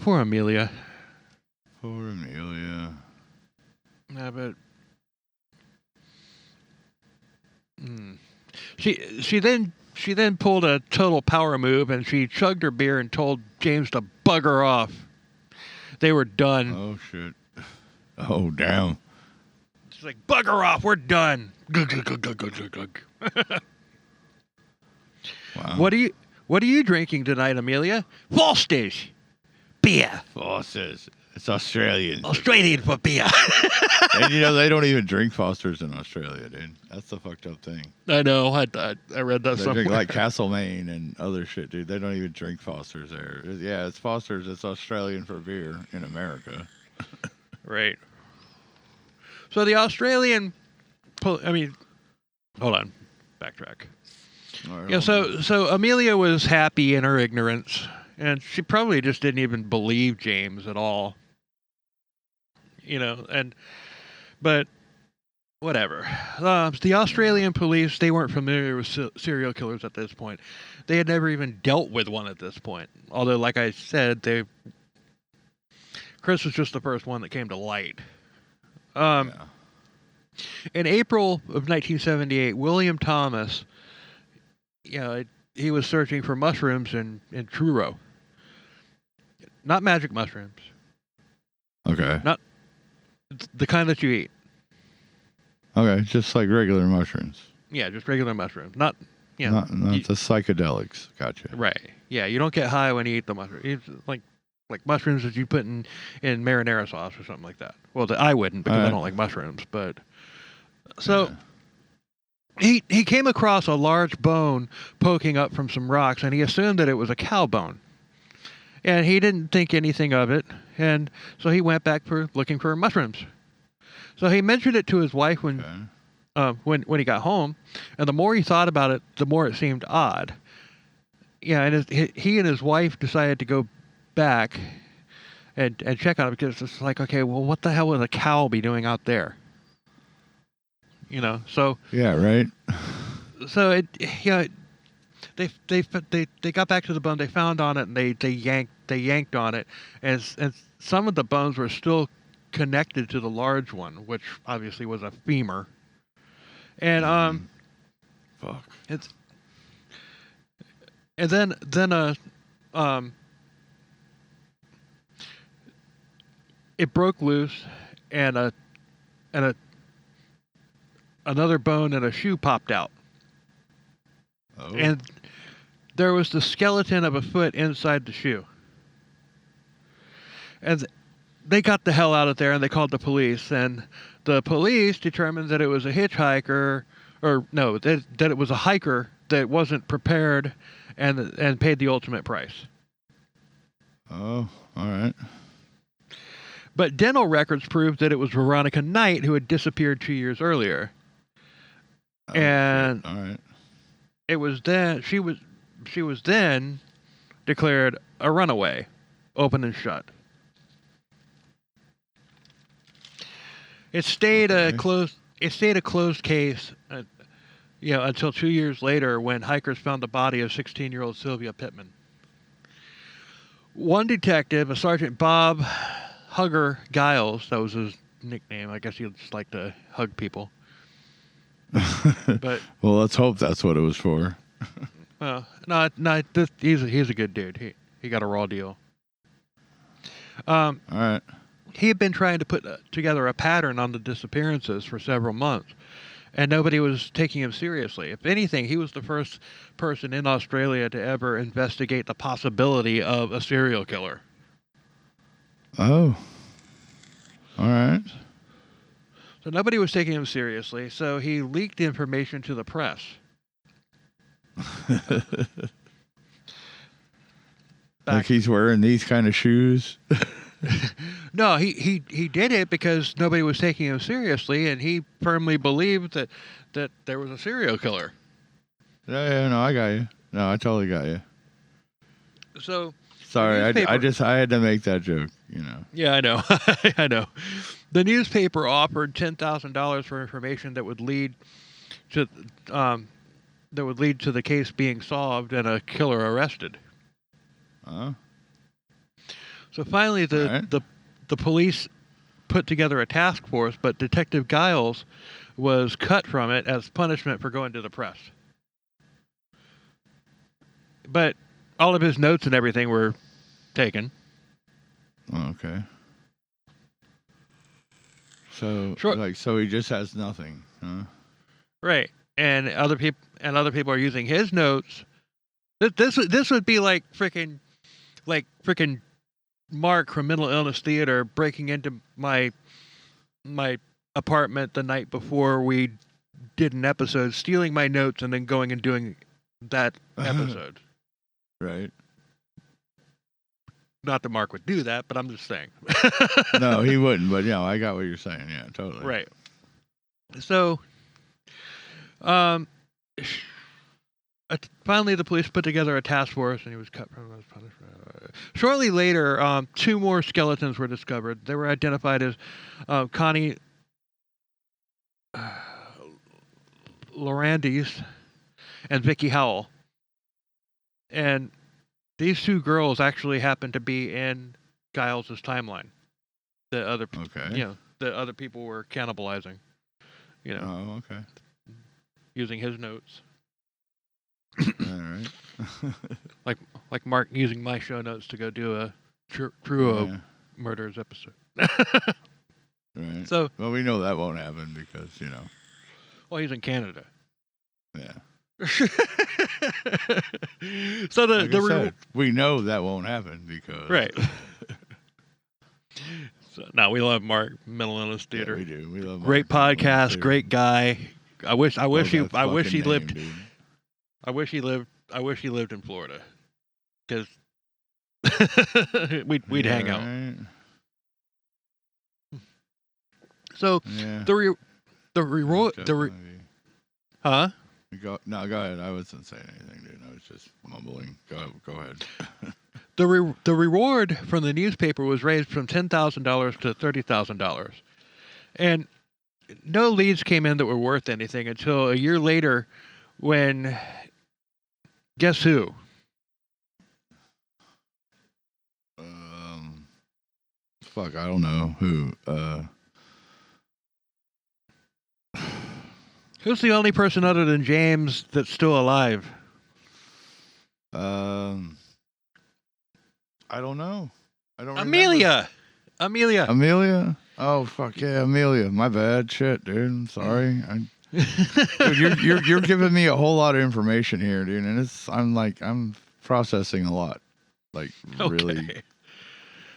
A: Poor Amelia.
B: Poor Amelia.
A: Yeah, but she then pulled a total power move and she chugged her beer and told James to bugger off. They were done.
B: Oh shit. Oh damn.
A: She's like, bugger off, we're done. Glug, glug, glug, glug, glug, glug, glug.
B: Wow.
A: What are you drinking tonight, Amelia? Foster's beer.
B: Foster's? It's Australian.
A: Australian for beer.
B: And they don't even drink Foster's in Australia, dude. That's the fucked up thing.
A: I know. I read that
B: They
A: somewhere.
B: drink like Castlemaine and other shit, dude. They don't even drink Foster's there. Yeah, it's Foster's. It's Australian for beer in America.
A: Right. So the Australian, hold on, backtrack.
B: All right,
A: Yeah.
B: hold on.
A: So Amelia was happy in her ignorance, and she probably just didn't even believe James at all. But whatever. The Australian police, they weren't familiar with serial killers at this point. They had never even dealt with one at this point. Although, like I said, Chris was just the first one that came to light.
B: Yeah.
A: In April of 1978, William Thomas, he was searching for mushrooms in Truro. Not magic mushrooms.
B: Okay.
A: The kind that you eat.
B: Okay, just like regular mushrooms.
A: Yeah, just regular mushrooms. Not
B: Not the psychedelics. Gotcha.
A: right. Yeah, you don't get high when you eat the mushroom. It's like mushrooms that you put in marinara sauce or something like that. Well, I wouldn't because I don't like mushrooms. But so he came across a large bone poking up from some rocks, and he assumed that it was a cow bone. And he didn't think anything of it, and so he went back for looking for mushrooms. So he mentioned it to his wife when he got home, and the more he thought about it, the more it seemed odd. Yeah, and he and his wife decided to go back and check on it, because it's like, okay, well, what the hell would a cow be doing out there? So
B: Yeah, right.
A: so it they got back to the bone. They found on it, and they yanked on it, and some of the bones were still connected to the large one, which obviously was a femur. And
B: Fuck.
A: then it broke loose, and another bone and a shoe popped out.
B: Oh.
A: And there was the skeleton of a foot inside the shoe. And they got the hell out of there, and they called the police. And the police determined that it was a hitchhiker, or no, that it was a hiker that wasn't prepared and paid the ultimate price.
B: Oh, all right.
A: But dental records proved that it was Veronica Knight who had disappeared 2 years earlier.
B: Oh,
A: And
B: shit. All right.
A: it was then she was then declared a runaway, open and shut. It stayed a closed case, until 2 years later, when hikers found the body of 16-year-old Sylvia Pittman. One detective, a Sergeant Bob Hugger Giles, that was his nickname. I guess he just liked to hug people. But
B: Well, let's hope that's what it was for.
A: well, no, he's a good dude. He got a raw deal.
B: All right.
A: He had been trying to put together a pattern on the disappearances for several months, and nobody was taking him seriously. If anything, he was the first person in Australia to ever investigate the possibility of a serial killer.
B: Oh. All right.
A: So nobody was taking him seriously, so he leaked the information to the press.
B: Like he's wearing these kind of shoes.
A: No, he did it because nobody was taking him seriously, and he firmly believed that there was a serial killer.
B: Yeah, no, I got you. No, I totally got you.
A: So
B: Sorry,
A: newspaper-
B: I had to make that joke,
A: yeah, I know, I know. The newspaper offered $10,000 for information that would lead to the case being solved and a killer arrested. So finally, the police put together a task force, but Detective Giles was cut from it as punishment for going to the press. But all of his notes and everything were taken.
B: Okay. So,
A: Sure.
B: so he just has nothing, huh?
A: Right. And other people are using his notes. This would be like freaking Mark from Mental Illness Theater breaking into my apartment the night before we did an episode, stealing my notes, and then going and doing that episode.
B: Right.
A: Not that Mark would do that, but I'm just saying.
B: No, he wouldn't, but I got what you're saying. Yeah, totally.
A: Right. So, finally, the police put together a task force, and he was cut from his punishment. Shortly later, 2 more skeletons were discovered. They were identified as Connie Laurandis and Vicky Howell. And these 2 girls actually happened to be in Giles' timeline. The other people were cannibalizing.
B: Oh, okay.
A: Using his notes.
B: All right.
A: like Mark using my show notes to go do a Truro murders episode.
B: Right.
A: So,
B: well, we know that won't happen because
A: well, he's in Canada.
B: Yeah.
A: So
B: we know that won't happen because
A: right. So, no, we love Mark, Mental Illness Theater.
B: Yeah, we do. We love
A: great
B: Mark,
A: podcast, great guy, I wish he lived.
B: Dude.
A: I wish he lived in Florida, because we'd hang out.
B: Right?
A: So
B: Yeah.
A: huh?
B: Go ahead. I wasn't saying anything, dude. I was just mumbling. Go ahead.
A: The reward from the newspaper was raised from $10,000 to $30,000, and no leads came in that were worth anything until a year later, when guess who?
B: Fuck, I don't know who.
A: Who's the only person other than James that's still alive?
B: I don't know. I don't.
A: Amelia.
B: Remember. Amelia. Oh fuck yeah, Amelia. My bad. Shit, dude. I'm sorry. Dude, you're giving me a whole lot of information here, dude, and I'm processing a lot. Like really.
A: Okay.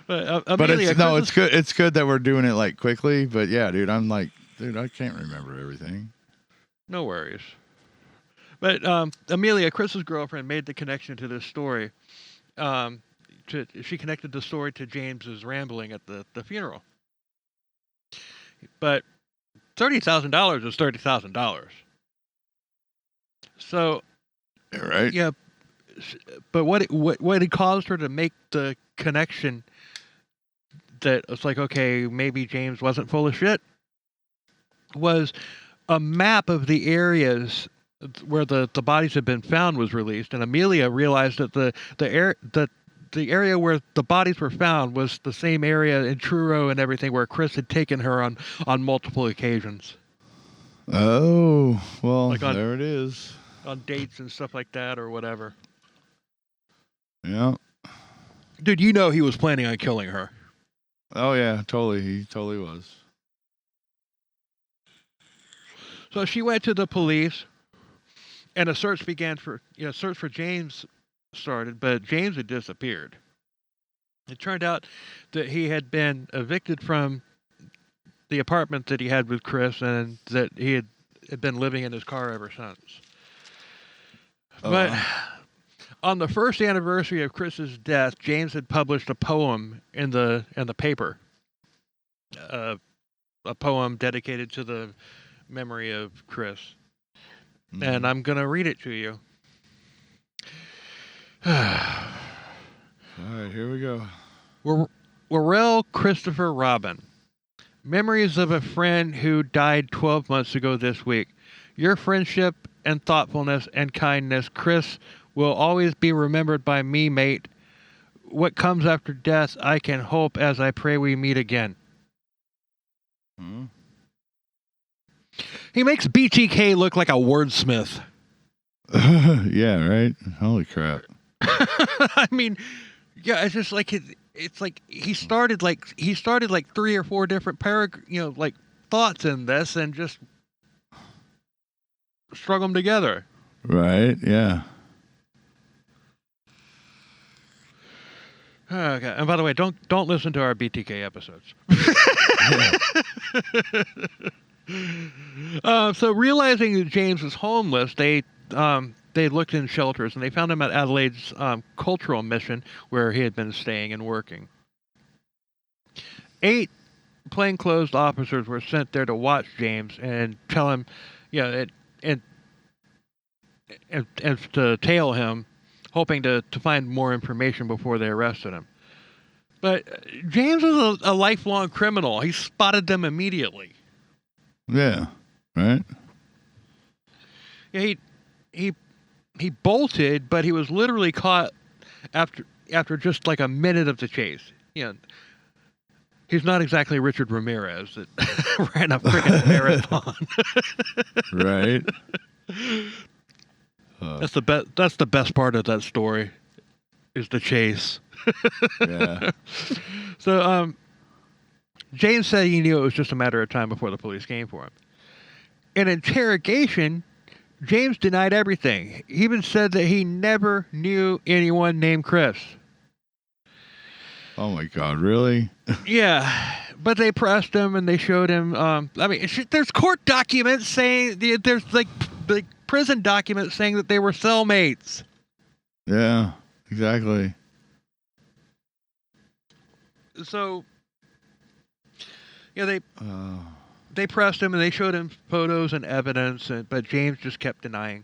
A: But
B: Amelia,
A: Chris's,
B: it's good. It's good that we're doing it like quickly. But yeah, dude, I can't remember everything.
A: No worries. But Amelia, Chris's girlfriend, made the connection to this story. She connected the story to James's rambling at the funeral. But $30,000 is $30,000. So,
B: Right.
A: yeah. But what it caused her to make the connection that it's like, okay, maybe James wasn't full of shit, was a map of the areas where the bodies had been found was released, and Amelia realized that the area where the bodies were found was the same area in Truro and everything where Chris had taken her on multiple occasions.
B: Oh, well,
A: Like
B: there it is.
A: On dates and stuff like that or whatever.
B: Yeah.
A: Dude, you know he was planning on killing her.
B: Oh yeah, totally. He totally was.
A: So she went to the police, and a search began for James started, but James had disappeared. It turned out that he had been evicted from the apartment that he had with Chris, and that he had been living in his car ever since. But on the first anniversary of Chris's death, James had published a poem in the paper. A poem dedicated to the memory of Chris.
B: Mm-hmm.
A: And I'm going to read it to you.
B: All right, here we go.
A: Worrell Christopher Robin. Memories of a friend who died 12 months ago this week. Your friendship and thoughtfulness and kindness, Chris, will always be remembered by me, mate. What comes after death, I can hope as I pray we meet again.
B: Hmm?
A: He makes BTK look like a wordsmith.
B: Yeah, right. Holy crap.
A: I mean, yeah, it's just like it's like he started like 3 or 4 different like thoughts in this and just strung them together.
B: Right. Yeah.
A: Okay. And by the way, don't listen to our BTK episodes. So realizing that James was homeless, they looked in shelters and they found him at Adelaide's cultural mission where he had been staying and working. 8 plainclothes officers were sent there to watch James and tell him, and to tail him, hoping to find more information before they arrested him. But James was a lifelong criminal. He spotted them immediately.
B: Yeah. Right.
A: Yeah, he bolted, but he was literally caught after just like a minute of the chase. Yeah. He's not exactly Richard Ramirez that ran a freaking marathon.
B: Right.
A: That's the best part of that story, is the chase.
B: Yeah.
A: So James said he knew it was just a matter of time before the police came for him. In interrogation, James denied everything. He even said that he never knew anyone named Chris.
B: Oh my God! Really?
A: Yeah, but they pressed him and they showed him. There's court documents saying there's like prison documents saying that they were cellmates.
B: Yeah, exactly.
A: So, yeah, they pressed him and they showed him photos and evidence, but James just kept denying,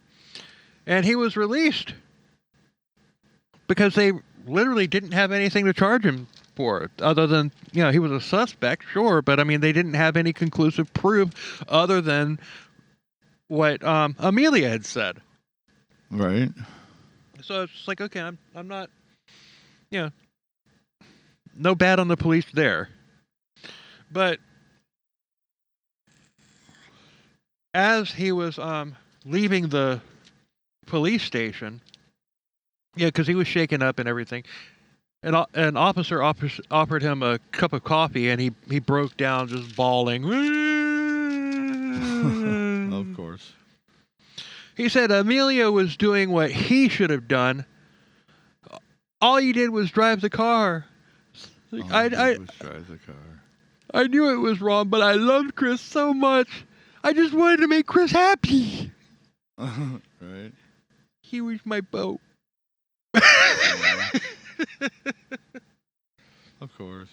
A: and he was released because they literally didn't have anything to charge him for other than, he was a suspect, sure, but I mean they didn't have any conclusive proof other than what Amelia had said.
B: Right.
A: So it's like, okay, I'm not, no bad on the police there, but as he was leaving the police station, because he was shaken up and everything, an officer offered him a cup of coffee, and he broke down just bawling.
B: Of course.
A: He said Amelia was doing what he should have done. All he did was drive the car. I
B: drive the car.
A: I knew it was wrong, but I loved Chris so much. I just wanted to make Chris happy.
B: Right.
A: He was my boat.
B: Of course.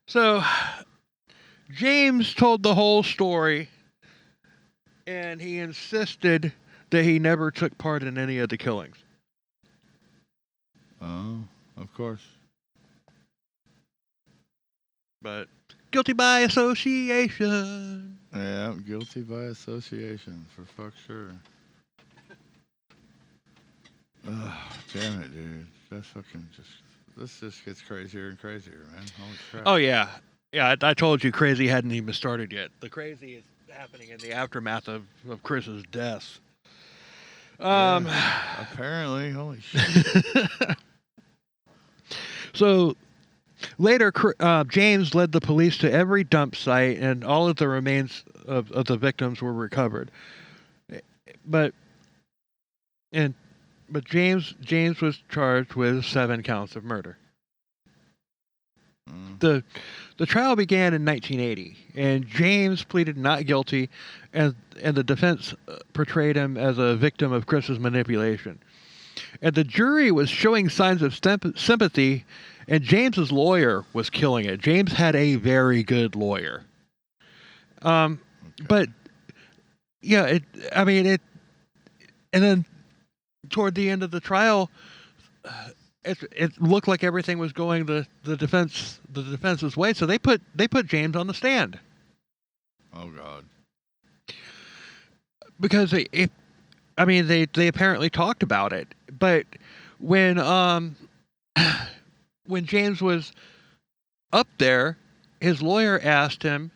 A: So, James told the whole story, and he insisted that he never took part in any of the killings.
B: Oh, of course.
A: But guilty by association.
B: Yeah, guilty by association, for fuck's sure. Ugh, damn it, dude. That's fucking this just gets crazier and crazier, man. Holy crap.
A: Oh, yeah. Yeah, I told you crazy hadn't even started yet. The crazy is happening in the aftermath of Chris's death.
B: Apparently, holy shit.
A: So later, James led the police to every dump site, and all of the remains of the victims were recovered. But James was charged with 7 counts of murder. The trial began in 1980, and James pleaded not guilty, and the defense portrayed him as a victim of Chris's manipulation. And the jury was showing signs of sympathy, and James's lawyer was killing it. James had a very good lawyer. Okay. But yeah, and then toward the end of the trial, it looked like everything was going the defense's way. So they put James on the stand.
B: Oh God.
A: Because they apparently talked about it, but when James was up there, his lawyer asked him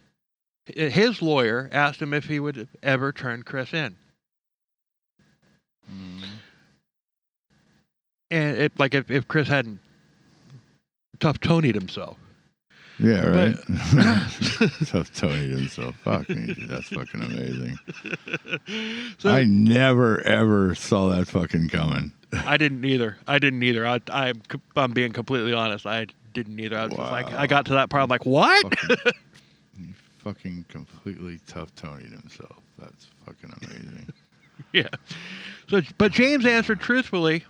A: if he would ever turn Chris in. And if Chris hadn't tough Tony'd himself.
B: Yeah, right. Tough Tony'd himself. Fuck me, dude. That's fucking amazing. So, I never ever saw that fucking coming.
A: I didn't either. I'm being completely honest. I didn't either. I was just like, I got to that part. I'm like, what?
B: He fucking completely tough Tony'd himself. That's fucking amazing.
A: Yeah. So, but James answered truthfully.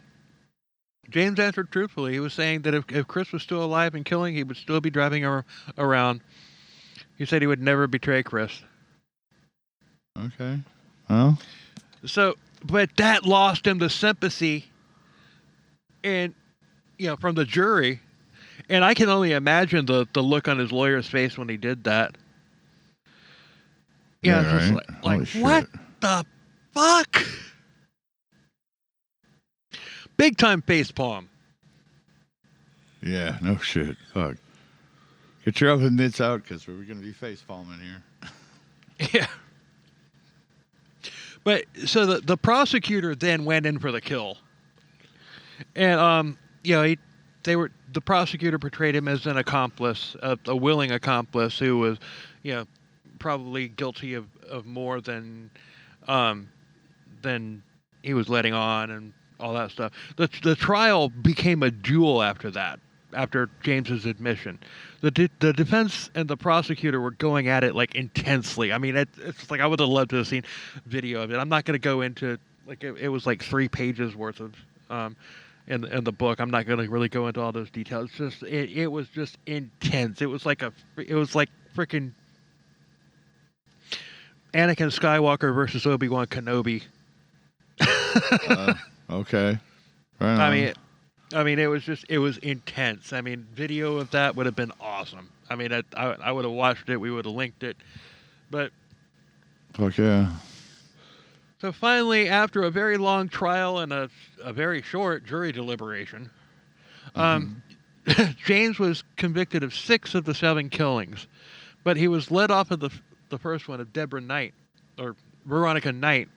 A: He was saying that if Chris was still alive and killing, he would still be driving around. He said he would never betray Chris.
B: Okay. Well.
A: So, but that lost him the sympathy, and from the jury, and I can only imagine the look on his lawyer's face when he did that. Yeah,
B: right.
A: Just like what the fuck? Big time facepalm.
B: Yeah, no shit. Fuck. Get your oven mitts out, because we're going to be facepalming here.
A: Yeah. But so the prosecutor then went in for the kill, and the prosecutor portrayed him as an accomplice, a willing accomplice who was, probably guilty of more than he was letting on and all that stuff. The trial became a duel after that. after James's admission. The defense and the prosecutor were going at it like intensely. I mean, it's like I would have loved to have seen video of it. I'm not going to go into like it was like 3 pages worth of in the book. I'm not going to really go into all those details. It's just it was just intense. It was like freaking Anakin Skywalker versus Obi-Wan Kenobi.
B: Okay. Right
A: I mean, it was intense. I mean, video of that would have been awesome. I mean, I would have watched it. We would have linked it. But
B: fuck yeah.
A: so finally, after a very long trial and a very short jury deliberation, James was convicted of 6 of the 7 killings, but he was let off of the first one of Deborah Knight, or Veronica Knight,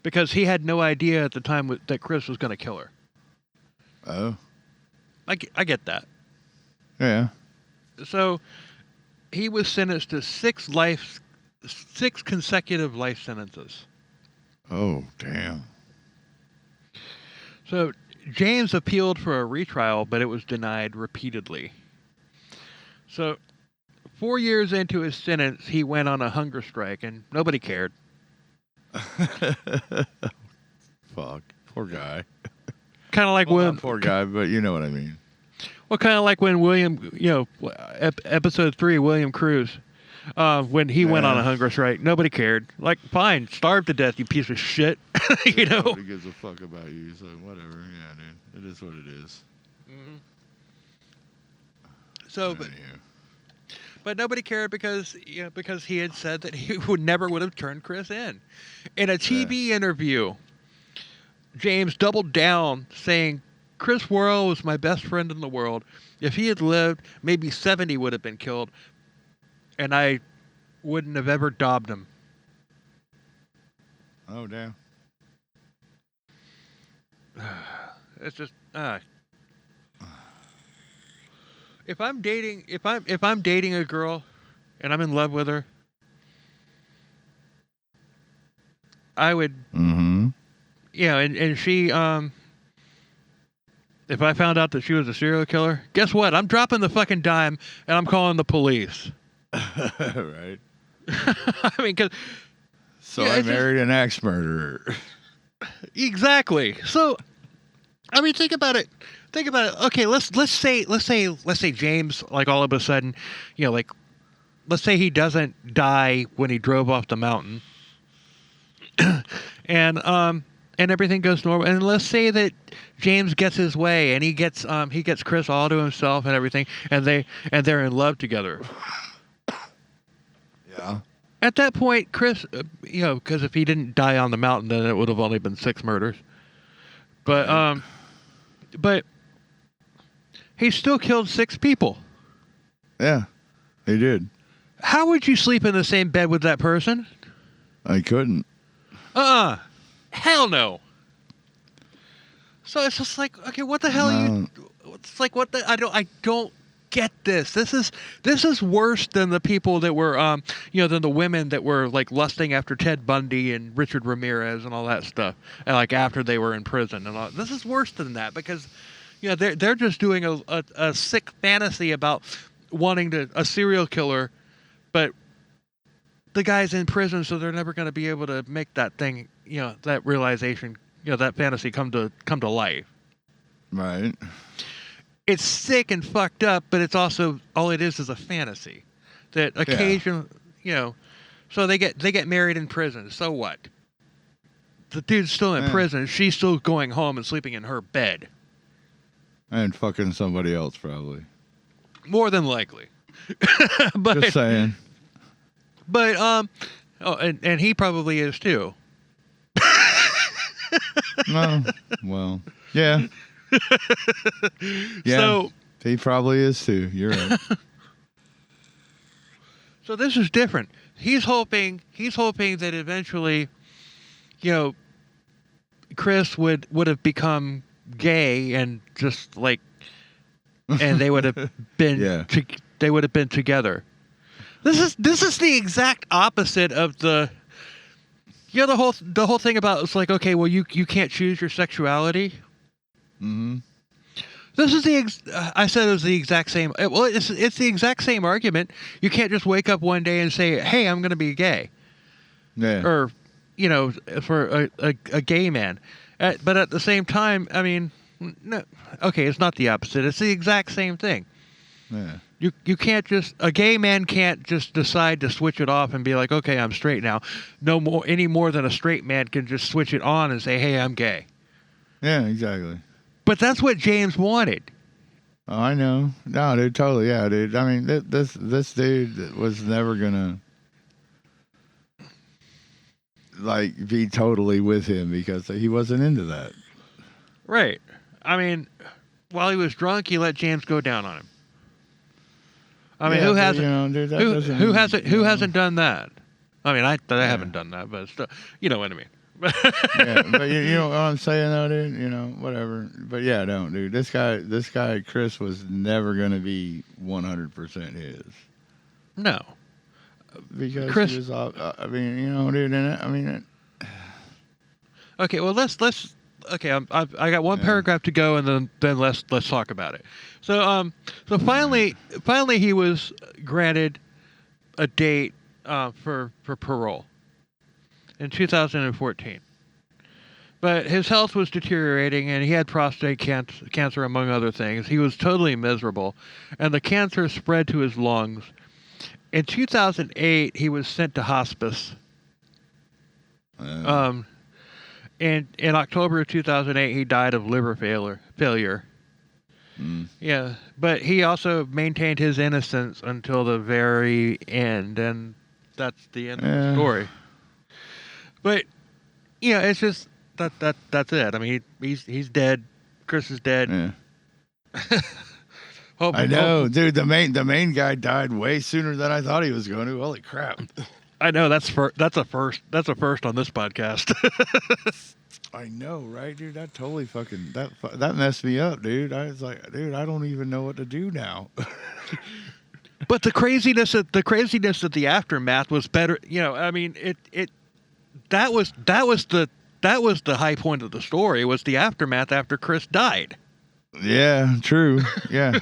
A: because he had no idea at the time that Chris was going to kill her.
B: Oh.
A: I get that.
B: Yeah.
A: So he was sentenced to 6 consecutive life sentences.
B: Oh, damn.
A: So James appealed for a retrial, but it was denied repeatedly. So 4 years into his sentence, he went on a hunger strike, and nobody cared.
B: Fuck. Poor guy.
A: Kind of like
B: Poor guy, but you know what I mean.
A: Well, kind of like when William, episode 3, William Cruz, when he went on a hunger strike, nobody cared. Like, fine, starve to death, you piece of shit.
B: Nobody gives a fuck about you, so whatever. Yeah, dude. It is what it is.
A: Mm-hmm. So, but nobody cared because he had said that he never would have turned Chris in. In a TV interview, James doubled down, saying, Chris Worrell was my best friend in the world. If he had lived, maybe 70 would have been killed, and I wouldn't have ever daubed him.
B: Oh, damn.
A: It's just if I'm dating a girl and I'm in love with her, I would and she if I found out that she was a serial killer, guess what? I'm dropping the fucking dime and I'm calling the police.
B: Right.
A: I mean,
B: so I married an axe murderer.
A: Exactly. So, I mean, think about it. Okay, let's say James, like, all of a sudden, like, let's say he doesn't die when he drove off the mountain, and everything goes normal. And let's say that James gets his way and he gets Chris all to himself and everything, and they're in love together.
B: Yeah.
A: At that point, Chris, because if he didn't die on the mountain, then it would have only been 6 murders. But he still killed 6 people.
B: Yeah, he did.
A: How would you sleep in the same bed with that person?
B: I couldn't.
A: Hell no. So it's just like, okay, what the hell are you? It's like, what the? I don't get this. This is worse than the people that were, than the women that were like lusting after Ted Bundy and Richard Ramirez and all that stuff, and like after they were in prison and all. This is worse than that because, they're just doing a sick fantasy about wanting a serial killer, but the guy's in prison, so they're never going to be able to make that thing, that realization, that fantasy come to life.
B: Right.
A: It's sick and fucked up, but it's also all it is a fantasy that occasionally, so they get married in prison. So what? The dude's still in prison. She's still going home and sleeping in her bed.
B: And fucking somebody else, probably.
A: More than likely. But,
B: just saying.
A: But and he probably is too.
B: No. Well, yeah. Yeah. So he probably is too. You're right.
A: So this is different. He's hoping that eventually, Chris would have become gay and just like, and they would have been they would have been together. This is the exact opposite of the the whole thing about it's like, okay, well you can't choose your sexuality.
B: Mm-hmm.
A: This is I said it was the exact same. Well, it's the exact same argument. You can't just wake up one day and say, "Hey, I'm going to be gay,"
B: Yeah.
A: or, for a gay man. But at the same time, I mean, no, okay, it's not the opposite. It's the exact same thing.
B: Yeah.
A: You can't just a gay man can't just decide to switch it off and be like, okay, I'm straight now. No more any more than a straight man can just switch it on and say, hey, I'm gay.
B: Yeah, exactly.
A: But that's what James wanted.
B: Oh, I know. No, dude, totally. Yeah, dude. I mean, this dude was never gonna like be totally with him because he wasn't into that.
A: Right. I mean, while he was drunk, he let James go down on him. I mean,
B: Yeah,
A: who
B: but,
A: hasn't?
B: you know, dude, that
A: who
B: doesn't
A: who
B: mean,
A: hasn't?
B: you
A: Who
B: know.
A: hasn't done that? I mean, I haven't done that, but still, you know what I mean.
B: Yeah, but you know what I'm saying though, dude. You know, whatever. But yeah, don't, dude. This guy, Chris, was never gonna be 100% his
A: No,
B: because
A: Chris.
B: he was. I mean, you know, dude. And I mean,
A: Okay, well let's. Okay, I got one
B: Yeah.
A: paragraph to go, and then let's talk about it. So finally he was granted a date for parole in 2014. But his health was deteriorating, and he had prostate cancer, among other things. He was totally miserable, and the cancer spread to his lungs. In 2008, he was sent to hospice. Um, and in October of 2008, he died of liver failure. Yeah, but he also maintained his innocence until the very end, and that's the end of the story. But it's just that's it. I mean, he's dead. Chris is dead.
B: Yeah. I know, dude. The main guy died way sooner than I thought he was going to. Holy crap!
A: I know that's a first. That's a first on this podcast.
B: I know, right, dude? That totally fucking that messed me up, dude. I was like, dude, I don't even know what to do now.
A: But the craziness of the aftermath was better. I mean, that was the high point of the story was the aftermath after Chris died.
B: Yeah, true. Yeah,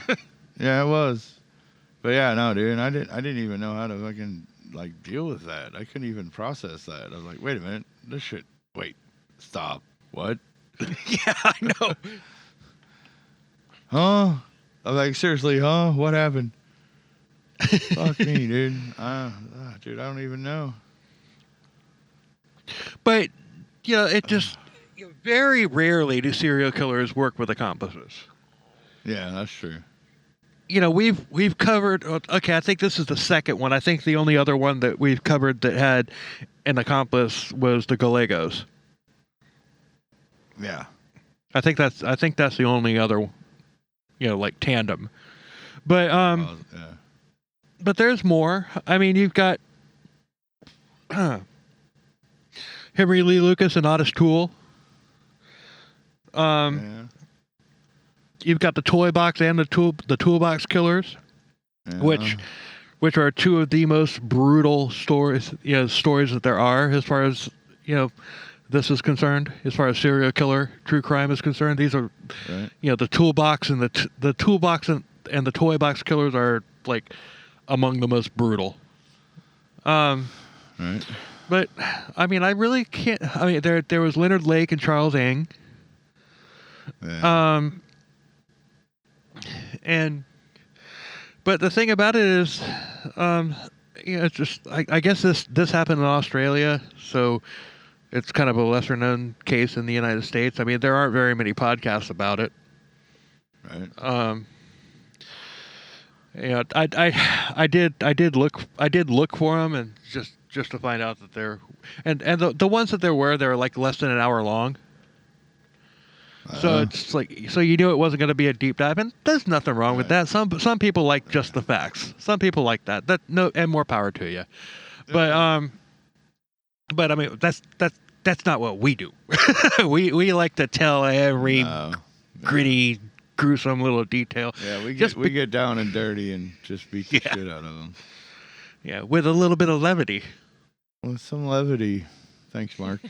B: yeah, it was. But yeah, no, dude. I didn't even know how to fucking like deal with that. I couldn't even process that. I was like, wait a minute, this shit. Wait, stop. What?
A: Yeah, I know.
B: Huh? I'm like, seriously, huh? What happened? Fuck me, dude. Dude, I don't even know.
A: But it just very rarely do serial killers work with accomplices.
B: Yeah, that's true.
A: We've covered. Okay, I think this is the second one. I think the only other one that we've covered that had an accomplice was the Gallegos.
B: Yeah.
A: I think that's the only other, like tandem. But
B: Yeah.
A: but there's more. I mean, you've got Henry Lee Lucas and Otis Toole.
B: Yeah.
A: You've got the Toy Box and the Toolbox Killers,
B: Yeah.
A: which are two of the most brutal stories that there are as far as this is concerned. As far as serial killer true crime is concerned, these are
B: Right.
A: The Toolbox and the Toolbox and the Toy Box Killers are like among the most brutal.
B: Right.
A: But I mean, I really can't. I mean, there was Leonard Lake and Charles Ng.
B: Yeah.
A: But the thing about it is, it's just I guess this happened in Australia, so it's kind of a lesser known case in the United States. I mean, there aren't very many podcasts about it.
B: Right.
A: I did look for them and just to find out that they're and the ones that there were like less than an hour long. So it's like it wasn't going to be a deep dive, and there's nothing wrong with that. Some people like just the facts. Some people like that. And more power to you. But I mean that's not what we do. we like to tell every gritty, gruesome little detail.
B: Yeah, we get down and dirty and just beat the shit out of them.
A: Yeah, with a little bit of levity.
B: With some levity. Thanks, Mark.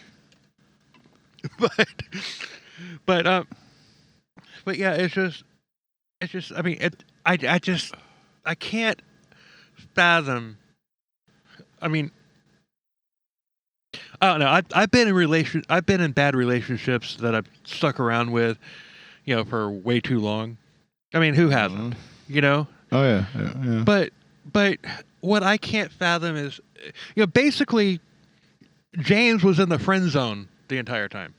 A: But yeah, it's just it's just, I mean, I can't fathom. I mean, I don't know. I've been in bad relationships that I've stuck around with, for way too long. I mean, who hasn't? You know.
B: Oh yeah.
A: But what I can't fathom is, basically, James was in the friend zone the entire time.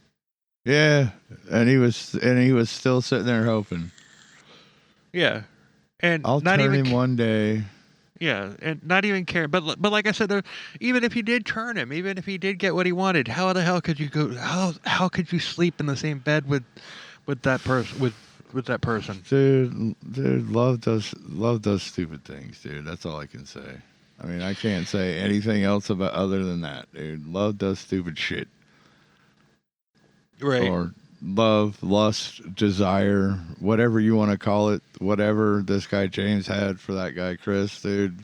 B: Yeah, and he was still sitting there hoping.
A: Yeah, and
B: I'll
A: not
B: turn
A: even
B: him one day.
A: Yeah, and not even care. But like I said, even if he did turn him, even if he did get what he wanted, how the hell could you go? How could you sleep in the same bed with that person with that person?
B: Dude, love does stupid things, dude. That's all I can say. I mean, I can't say anything else about other than that, dude. Love does stupid shit.
A: Right.
B: Or love, lust, desire, whatever you want to call it, whatever this guy James had for that guy Chris, dude.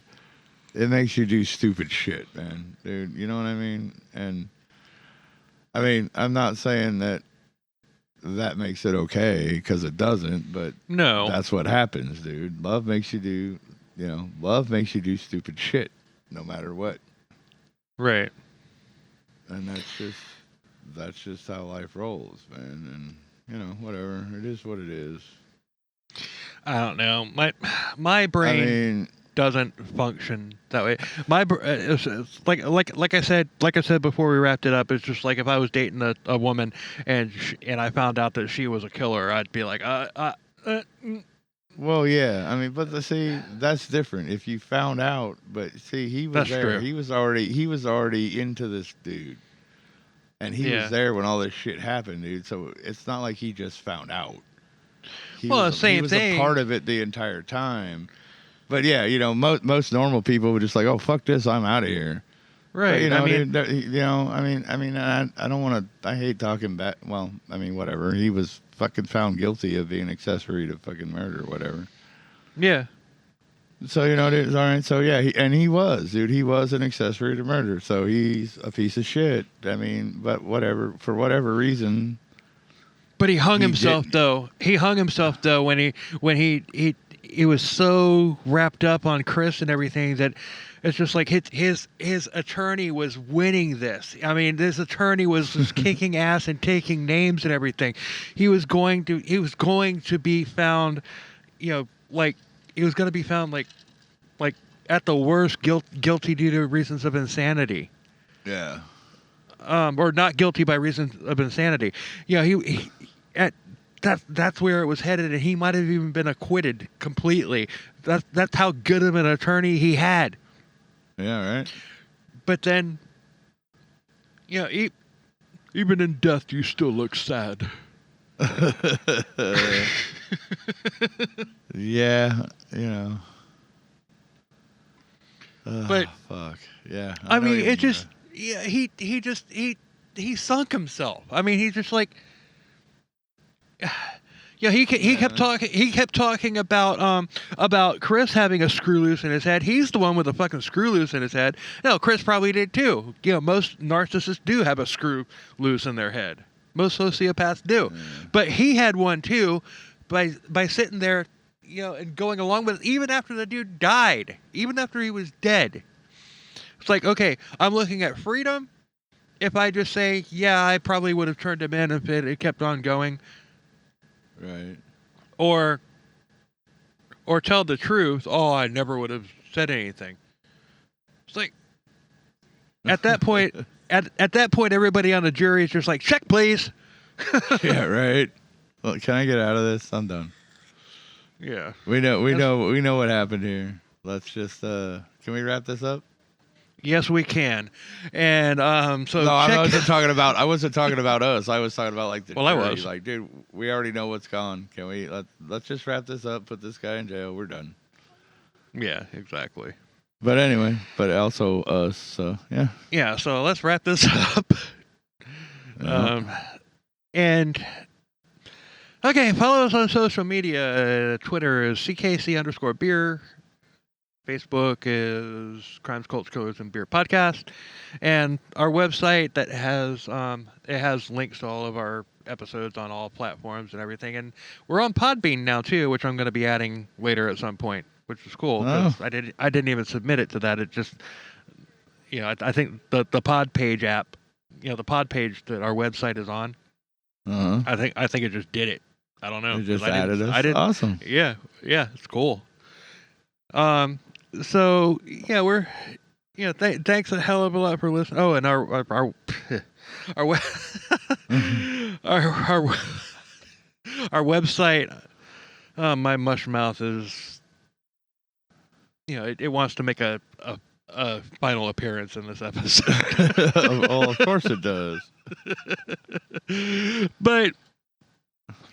B: It makes you do stupid shit, man, dude. You know what I mean? And I mean, I'm not saying that makes it okay, because it doesn't, but
A: No.
B: that's what happens, dude. Love makes you do, love makes you do stupid shit, no matter what.
A: Right.
B: And that's just how life rolls, man. And whatever, it is what it is.
A: I don't know. My brain
B: I mean,
A: doesn't function that way. It's like I said before we wrapped it up. It's just like if I was dating a woman and I found out that she was a killer, I'd be like,
B: well, yeah. I mean, but see, that's different. If you found out, but see, he was
A: That's
B: there.
A: true.
B: He was already into this dude, and he
A: Yeah.
B: was there when all this shit happened, dude. So it's not like he just found out. He
A: Well,
B: was
A: same thing.
B: a part of it the entire time. But yeah, most normal people would just like, oh, fuck this, I'm out of here.
A: Right.
B: But,
A: I mean,
B: dude, I don't want to. I hate talking back. Well, I mean, whatever. He was fucking found guilty of being accessory to fucking murder, or whatever.
A: yeah.
B: So dude, all right. So yeah, he was, dude. He was an accessory to murder. So he's a piece of shit. I mean, but whatever. For whatever reason.
A: But he hung
B: He
A: himself
B: didn't.
A: though. He hung himself though when he was so wrapped up on Chris and everything that it's just like his attorney was winning this. I mean, this attorney was just kicking ass and taking names and everything. He was going to be found, like he was going to be found like at the worst guilty due to reasons of insanity.
B: Yeah.
A: Or not guilty by reasons of insanity. He at that's where it was headed, and he might have even been acquitted completely. That's how good of an attorney he had.
B: Yeah. Right.
A: But then, even in death, you still look sad.
B: Yeah.
A: But
B: Fuck. Yeah.
A: I
B: know
A: mean,
B: what
A: it
B: you
A: just he sunk himself. I mean, he's just like. Yeah, he kept talking. He kept talking about Chris having a screw loose in his head. He's the one with a fucking screw loose in his head. No, Chris probably did too. Most narcissists do have a screw loose in their head. Most sociopaths do, but he had one too. By sitting there, and going along with it, even after the dude died, even after he was dead. It's like, okay, I'm looking at freedom. If I just say, yeah, I probably would have turned him in if it had kept on going.
B: Right.
A: Or tell the truth. Oh, I never would have said anything. It's like at that point, at that point, everybody on the jury is just like, check, please.
B: Yeah. Right. Well, can I get out of this? I'm done.
A: Yeah.
B: We know what happened here. Let's just can we wrap this up?
A: Yes, we can. And so
B: No, I
A: check.
B: wasn't talking about. I wasn't talking about us. I was talking about like the
A: Well, I
B: jury.
A: was.
B: Like, dude, we already know what's gone. Can we let's just wrap this up? Put this guy in jail. We're done.
A: Yeah, exactly.
B: But anyway, but also us. So yeah.
A: Yeah. So let's wrap this up. And okay, follow us on social media. Twitter is ckc_beer. Facebook is Crimes, Cults, Killers, and Beer Podcast, and our website that has it has links to all of our episodes on all platforms and everything. And we're on Podbean now too, which I'm going to be adding later at some point, which is cool. 'Cause I didn't even submit it to that. It just, I think the Pod Page app, the Pod Page that our website is on, I think it just did it. I don't know.
B: It just
A: 'cause
B: added us.
A: I didn't.
B: Awesome.
A: Yeah, it's cool. So yeah, we're thanks a hell of a lot for listening. Oh, and our we- our website, my mush mouth is, it wants to make a final appearance in this episode.
B: Well, of course it does.
A: But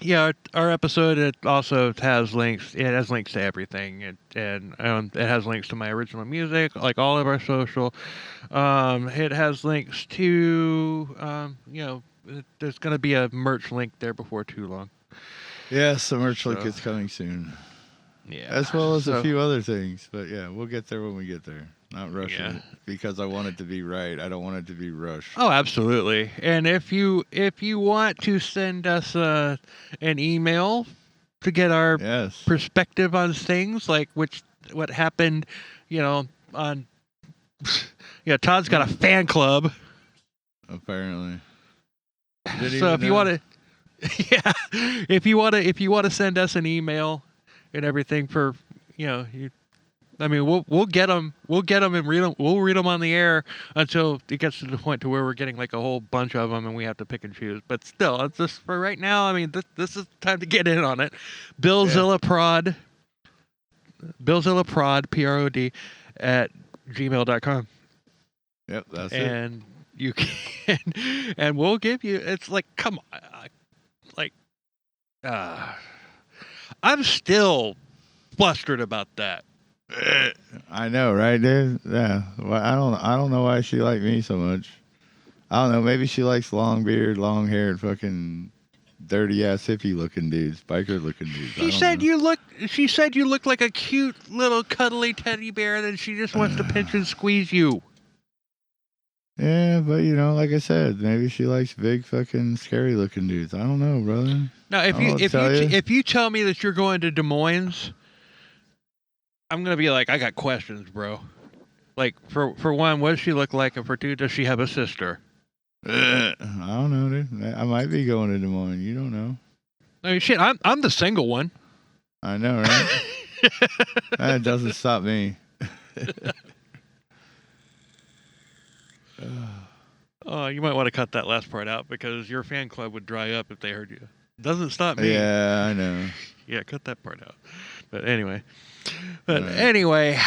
A: yeah, our episode, it also has links. It has links to everything, and it has links to my original music, like all of our social. It has links to, there's going to be a merch link there before too long.
B: Yes, the merch link is coming soon.
A: Yeah,
B: As well as a few other things, but yeah, we'll get there when we get there. Not rushing it because I want it to be right. I don't want it to be rushed.
A: Oh, absolutely. And if you want to send us an email to get our perspective on things, like what happened, on Todd's got a fan club.
B: Apparently.
A: So if you want to, if you want to send us an email and everything for, we'll get them and read them. We'll read them on the air until it gets to the point to where we're getting like a whole bunch of them and we have to pick and choose. But still, it's just for right now. This is time to get in on it. Billzilla Prod, PROD at gmail.com.
B: Yep, that's
A: and you can, and we'll give you. It's like, come on, I'm still flustered about that.
B: I know, right, dude? Yeah. Well, I don't know why she liked me so much. I don't know. Maybe she likes long beard, long haired, fucking dirty ass hippie looking dudes, biker looking dudes.
A: She said you look like a cute little cuddly teddy bear, and she just wants to pinch and squeeze you.
B: Yeah, but like I said, maybe she likes big fucking scary looking dudes. I don't know, brother.
A: Now, if you tell me that you're going to Des Moines, I'm gonna be like, I got questions, bro. Like, for one, what does she look like, and for two, does she have a sister?
B: I don't know, dude. I might be going to Des Moines. You don't know.
A: I mean, shit, I'm the single one.
B: I know, right? That doesn't stop me.
A: Oh, you might want to cut that last part out because your fan club would dry up if they heard you. Doesn't stop me.
B: Yeah, I know.
A: Yeah, cut that part out. But anyway, you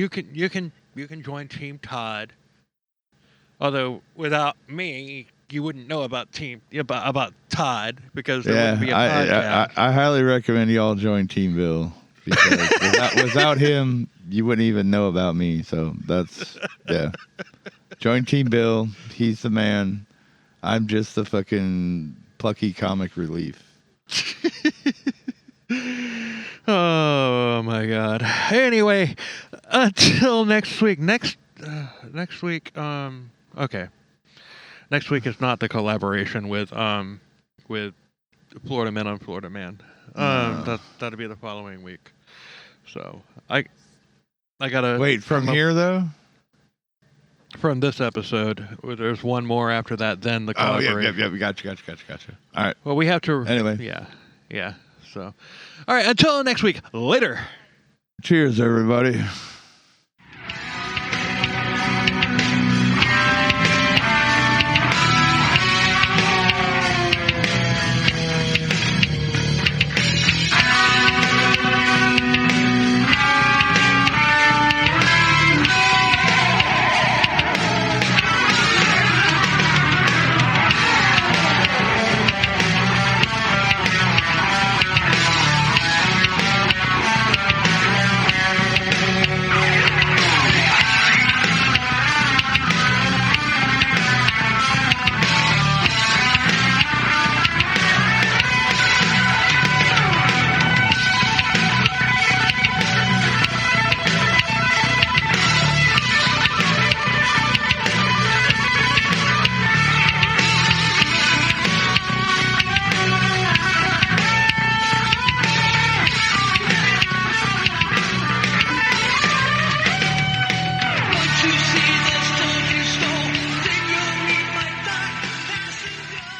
A: can join Team Todd. Although without me, you wouldn't know about Todd because there wouldn't be a podcast.
B: I highly recommend y'all join Team Bill because without him, you wouldn't even know about me. So that's Join Team Bill. He's the man. I'm just the fucking plucky comic relief.
A: Oh my god. Anyway, until next week. Next week. Okay. Next week is not the collaboration with Florida Man on Florida Man. That'll be the following week. So I gotta
B: wait from here though.
A: From this episode, there's one more after that. Then the collaboration.
B: Oh, yeah. Gotcha. All right.
A: Well, we have to.
B: Anyway.
A: Yeah. So, all right. Until next week. Later.
B: Cheers, everybody.